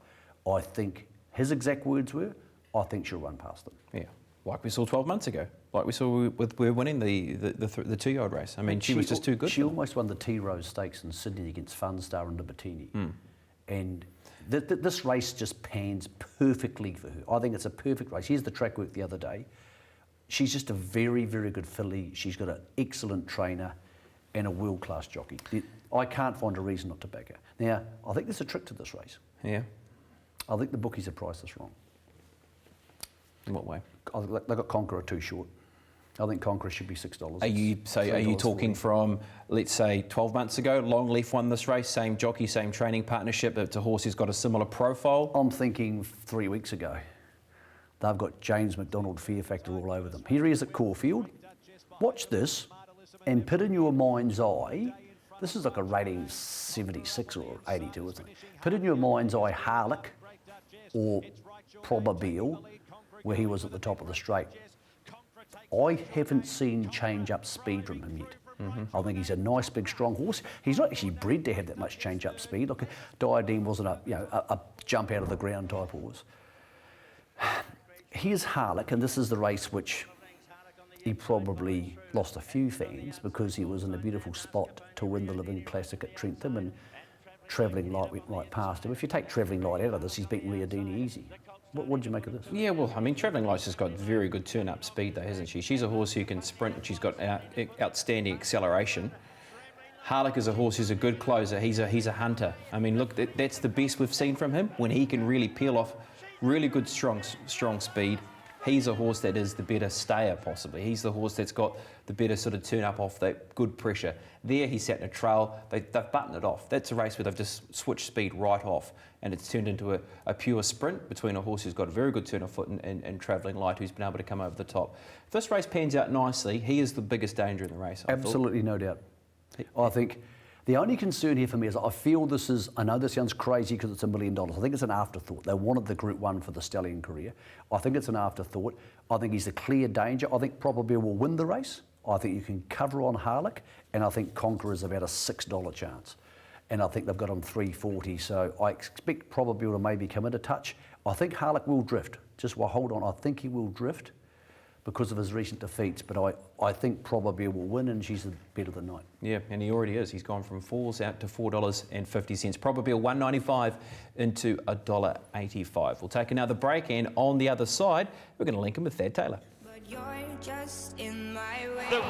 I think, his exact words were, I think she'll run past them. Yeah, like we saw 12 months ago. Like we saw with we're winning the 2-year-old race. I mean, she was just too good. She almost won the T-Rose Stakes in Sydney against Funstar and Libertini. And this race just pans perfectly for her. I think it's a perfect race. Here's the track work the other day. She's just a very, very good filly. She's got an excellent trainer and a world-class jockey. I can't find a reason not to back her. Now, I think there's a trick to this race. Yeah? I think the bookies have priced this wrong. In what way? They got Conqueror too short. I think Conqueror should be $6. Are you talking from, let's say, 12 months ago, Longleaf won this race, same jockey, same training partnership, it's a horse who's got a similar profile? I'm thinking 3 weeks ago. They've got James McDonald Fear Factor all over them. Here he is at Caulfield. Watch this and put in your mind's eye, this is like a rating 76 or 82, isn't it? Put in your mind's eye Harlech or Probabeel, where he was at the top of the straight. I haven't seen change-up speed from him yet. I think he's a nice, big, strong horse. He's not actually bred to have that much change-up speed. Like Diadem wasn't a jump out of the ground type horse. Here's Harlech, and this is the race which he probably lost a few fans because he was in a beautiful spot to win the Living Classic at Trentham, and Travelling Light went right past him. If you take Travelling Light out of this, he's beaten Riadini easy. What did you make of this? Yeah, well, I mean, Travelling Light's just got very good turn-up speed, though, hasn't she? She's a horse who can sprint, and she's got outstanding acceleration. Harlech is a horse who's a good closer. He's a hunter. I mean, look, that's the best we've seen from him, when he can really peel off really good, strong speed. He's a horse that is the better stayer, possibly. He's the horse that's got the better sort of turn up off that good pressure. There, he sat in a trail. They've buttoned it off. That's a race where they've just switched speed right off, and it's turned into a pure sprint between a horse who's got a very good turn of foot and Travelling Light, who's been able to come over the top. If this race pans out nicely, he is the biggest danger in the race, I Absolutely, no doubt. I think the only concern here for me is I feel this is, I know this sounds crazy because it's $1 million. I think it's an afterthought. They wanted the Group 1 for the stallion career. I think it's an afterthought. I think he's a clear danger. I think probably will win the race. I think you can cover on Harlech, and I think Conqueror is about a $6 chance. And I think they've got him 340, so I expect probably to maybe come into touch. I think Harlech will drift. Just well, hold on, I think he will drift because of his recent defeats, but I think probably will win, and she's the better than night. Yeah, and he already is. He's gone from $4 out to $4.50. Probably a $1.95 into $1.85. We'll take another break, and on the other side, we're going to link him with Thad Taylor. The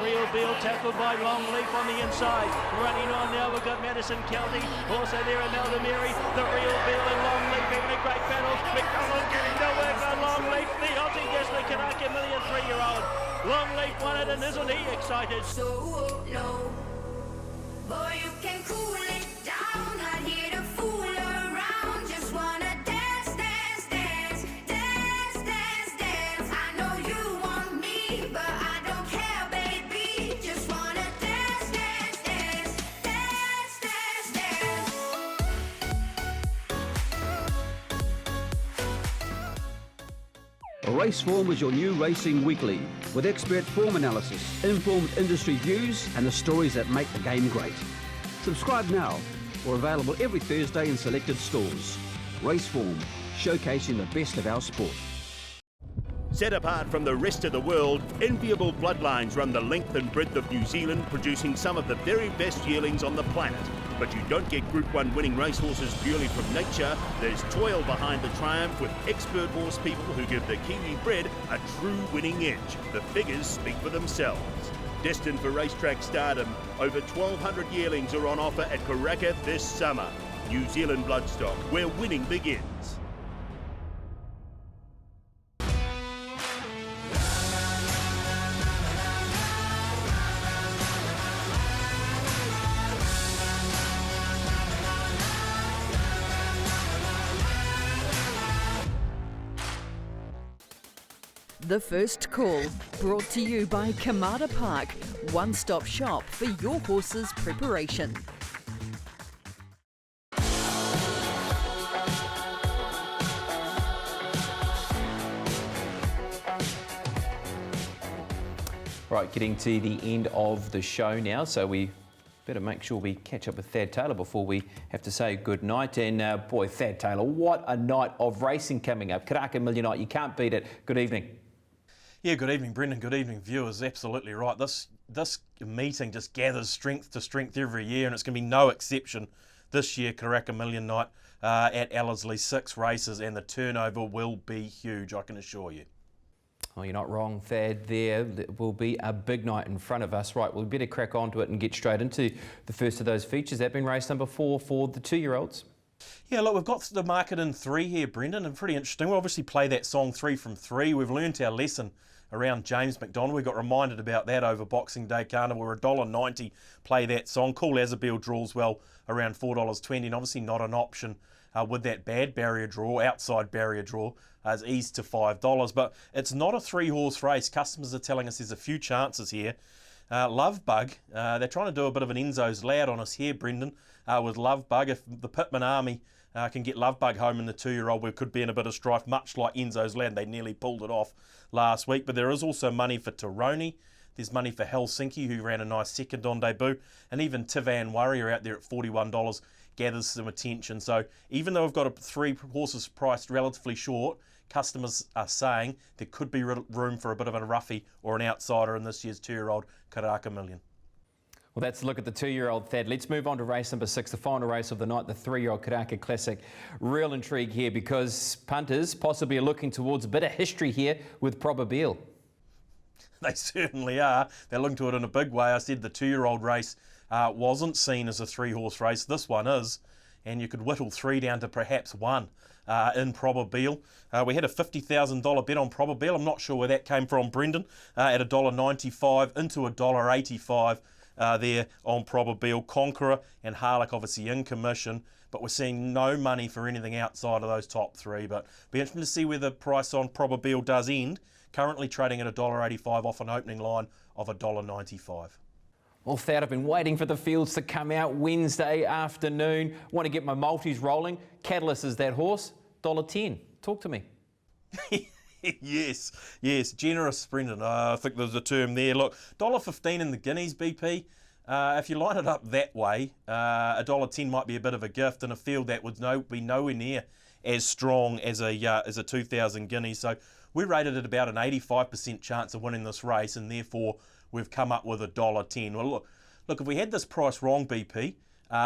Real Deal tackled by Longleaf on the inside. Running on now, we've got Madison County. Also there Imelda Mary. The Real Deal and Longleaf having a great battle. McDonald getting the work on Longleaf. The Aussie Gessler Karaka Million 3-year-old. Longleaf won it, and isn't he excited? So low, boy, you can cool it down. Not here to fool around. Just wanna dance, dance, dance, dance, dance, dance. I know you want me, but I don't care, baby. Just wanna dance, dance, dance, dance, dance, dance. Raceform is your new racing weekly, with expert form analysis, informed industry views, and the stories that make the game great. Subscribe now, or available every Thursday in selected stores. Raceform, showcasing the best of our sport. Set apart from the rest of the world, enviable bloodlines run the length and breadth of New Zealand, producing some of the very best yearlings on the planet. But you don't get Group 1 winning racehorses purely from nature. There's toil behind the triumph, with expert horse people who give the Kiwi bred a true winning edge. The figures speak for themselves. Destined for racetrack stardom, over 1,200 yearlings are on offer at Karaka this summer. New Zealand bloodstock, where winning begins. The First Call, brought to you by Kamada Park, one-stop shop for your horse's preparation. Right, getting to the end of the show now, so we better make sure we catch up with Thad Taylor before we have to say good night. And boy, Thad Taylor, what a night of racing coming up. Karaka Million Night, you can't beat it. Good evening. Yeah, good evening, Brendan. Good evening, viewers. Absolutely right. This meeting just gathers strength to strength every year, and it's going to be no exception this year. Karaka Million Night at Ellerslie, 6 races, and the turnover will be huge, I can assure you. Well, you're not wrong, Thad. There will be a big night in front of us. Right, we'll better crack on to it and get straight into the first of those features. That being race number 4 for the 2-year-olds. Yeah, look, we've got the market in 3 here, Brendan, and pretty interesting. We'll obviously play that song 3 from 3. We've learnt our lesson around James McDonald. We got reminded about that over Boxing Day Carnival. We're $1.90 play that song. Cool Azabel draws well around $4.20, and obviously not an option with that bad barrier draw, outside barrier draw, is eased to $5. But it's not a 3-horse race. Customers are telling us there's a few chances here. Love Bug, they're trying to do a bit of an Enzo's Loud on us here, Brendan, with Love Bug. If the Pittman Army can get Love Bug home in the 2-year-old, we could be in a bit of strife, much like Enzo's Loud. They nearly pulled it off last week. But there is also money for Tironi. There's money for Helsinki, who ran a nice second on debut. And even Tivan Warrior out there at $41 gathers some attention. So even though we've got 3 horses priced relatively short, customers are saying there could be room for a bit of a roughie or an outsider in this year's 2-year-old Karaka Million. Well, that's a look at the 2-year-old Thad. Let's move on to race number 6, the final race of the night, the 3-year-old Karaka Classic. Real intrigue here because punters possibly are looking towards a bit of history here with Probabeel. They certainly are. They're looking to it in a big way. I said the 2-year-old race wasn't seen as a 3-horse race. This one is, and you could whittle 3 down to perhaps 1 in Probabeel. We had a $50,000 bet on Probabeel. I'm not sure where that came from, Brendan, at $1.95 into $1.85 there on Probabeel. Conqueror and Harlech obviously in commission, but we're seeing no money for anything outside of those top 3. But be interesting to see where the price on Probabeel does end. Currently trading at $1.85 off an opening line of $1.95. Well, Thad, I've been waiting for the fields to come out Wednesday afternoon. Want to get my multis rolling. Catalyst is that horse, $1.10. Talk to me. Yes, generous, Brendan. I think there's a term there. Look, $1.15 in the Guineas, BP. If you line it up that way, $1.10 might be a bit of a gift in a field that would be nowhere near as strong as a 2,000 Guineas. So we rated it about an 85% chance of winning this race, and therefore we've come up with $1.10. Well, look, if we had this price wrong, BP,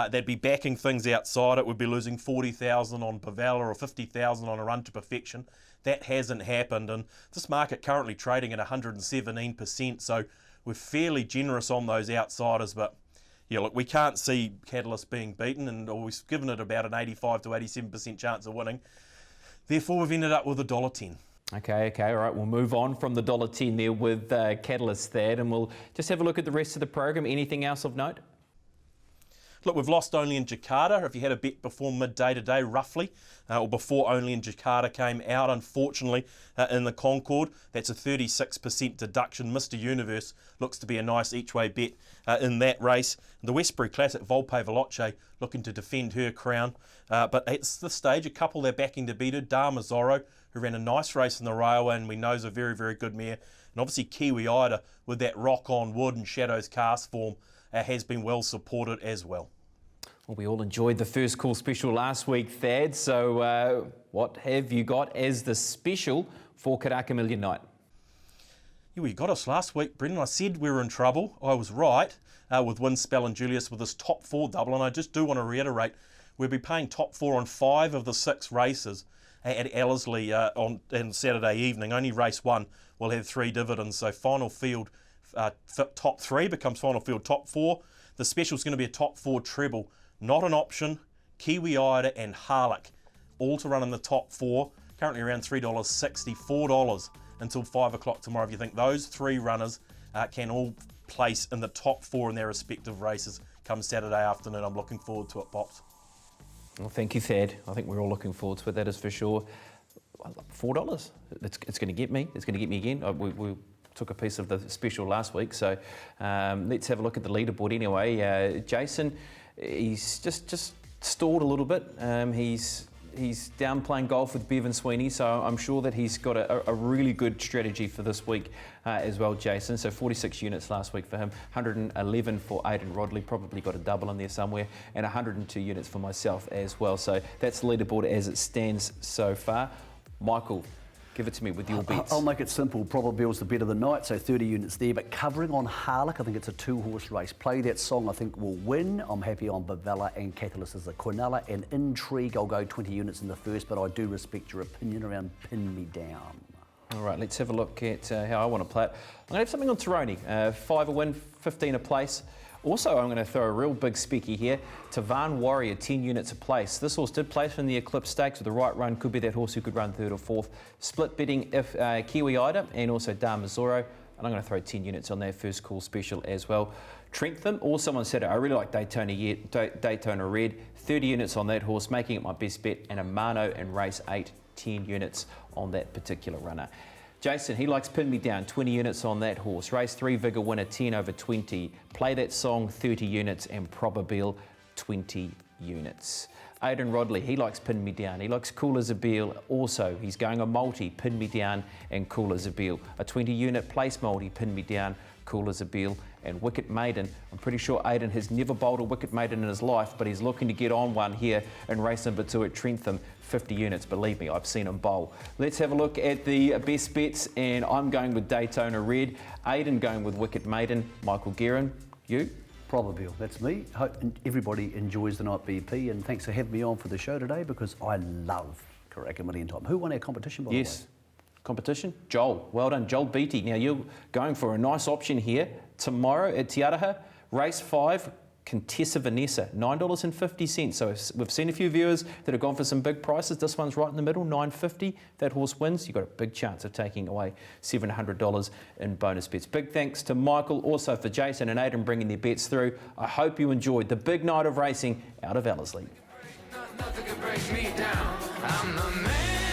they'd be backing things outside it. We'd be losing 40,000 on Pavella or 50,000 on a Run to Perfection. That hasn't happened, and this market currently trading at 117%, so we're fairly generous on those outsiders. But yeah, look, we can't see Catalyst being beaten, and we've given it about an 85 to 87% chance of winning. Therefore, we've ended up with $1.10. Okay, all right, we'll move on from the $1.10 there with Catalyst, Thad, and we'll just have a look at the rest of the program. Anything else of note? Look, we've lost Only in Jakarta. If you had a bet before midday today, roughly, or before Only in Jakarta came out, unfortunately, in the Concord, that's a 36% deduction. Mr. Universe looks to be a nice each-way bet in that race. The Westbury Classic, Volpe Veloce, looking to defend her crown. But at this stage, a couple they're backing to beat her. Dama Zorro, who ran a nice race in the railway, and we know is a very, very good mare. And obviously Kiwi Ida, with that rock on wood and Shadows cast form, has been well supported as well. Well, we all enjoyed the First Call special last week, Thad. So what have you got as the special for Karaka Million Night? Yeah, well, you got us last week, Brendan. I said we were in trouble. I was right with Winspell and Julius with this top 4 double. And I just do want to reiterate, we'll be paying top 4 on 5 of the 6 races at Ellerslie on Saturday evening. Only race 1 will have 3 dividends. So final field top 3 becomes final field top 4. The special is going to be a top 4 treble. Not an option, Kiwi Ida and Harlech, all to run in the top 4, currently around $3.60, $4 until 5 o'clock tomorrow. If you think those 3 runners can all place in the top 4 in their respective races come Saturday afternoon, I'm looking forward to it, Pops. Well, thank you, Thad. I think we're all looking forward to it, that is for sure. $4, it's going to get me. It's going to get me again. We took a piece of the special last week, so let's have a look at the leaderboard anyway. Jason, he's just stalled a little bit. He's down playing golf with Bevan Sweeney, so I'm sure that he's got a really good strategy for this week as well, Jason. So 46 units last week for him, 111 for Aidan Rodley, probably got a double in there somewhere, and 102 units for myself as well. So that's the leaderboard as it stands so far. Michael, give it to me with your bets. I'll make it simple. Probabeel's the bet of the night, so 30 units there. But covering on Harlech, I think it's a 2-horse race. Play That Song, I think, will win. I'm happy on Bavella and Catalyst as a Quinella. And Intrigue, I'll go 20 units in the first, but I do respect your opinion around Pin Me Down. All right, let's have a look at how I want to play it. I'm going to have something on Tauroni. 5 a win, 15 a place. Also, I'm going to throw a real big specky here. Tavan Warrior, 10 units a place. This horse did place in the Eclipse Stakes with the right run. Could be that horse who could run 3rd or 4th. Split betting if Kiwi Ida and also Dama Zorro. And I'm going to throw 10 units on their First Call special as well. Trentham, also on Saturday. I really like Daytona Red. 30 units on that horse, making it my best bet. And Amano in race 8, 10 units on that particular runner. Jason, he likes Pin Me Down, 20 units on that horse. Race 3, Vigor winner, 10 over 20. Play That Song, 30 units. And Probabeel, 20 units. Aidan Rodley, he likes Pin Me Down. He likes Cool as a Beel. Also, he's going a multi, Pin Me Down and Cool as a Beel. A 20-unit place multi, Pin Me Down, Cool as a Beel. And Wicked Maiden. I'm pretty sure Aidan has never bowled a Wicked Maiden in his life, but he's looking to get on one here in race number 2 at Trentham. 50 units, believe me, I've seen him bowl. Let's have a look at the best bets, and I'm going with Daytona Red. Aidan going with Wicked Maiden. Michael Guerin, you? Proverbial. That's me. Hope everybody enjoys the night BP, and thanks for having me on for the show today because I love Karaka Million Time. Who won our competition, by the way? Yes. Competition? Joel. Well done, Joel Beattie. Now you're going for a nice option here. Tomorrow at Te Araha, race 5, Contessa Vanessa, $9.50. So we've seen a few viewers that have gone for some big prices. This one's right in the middle, $9.50. If that horse wins, you've got a big chance of taking away $700 in bonus bets. Big thanks to Michael, also for Jason and Aidan bringing their bets through. I hope you enjoyed the big night of racing out of Ellerslie. Nothing can break me down. I'm the man.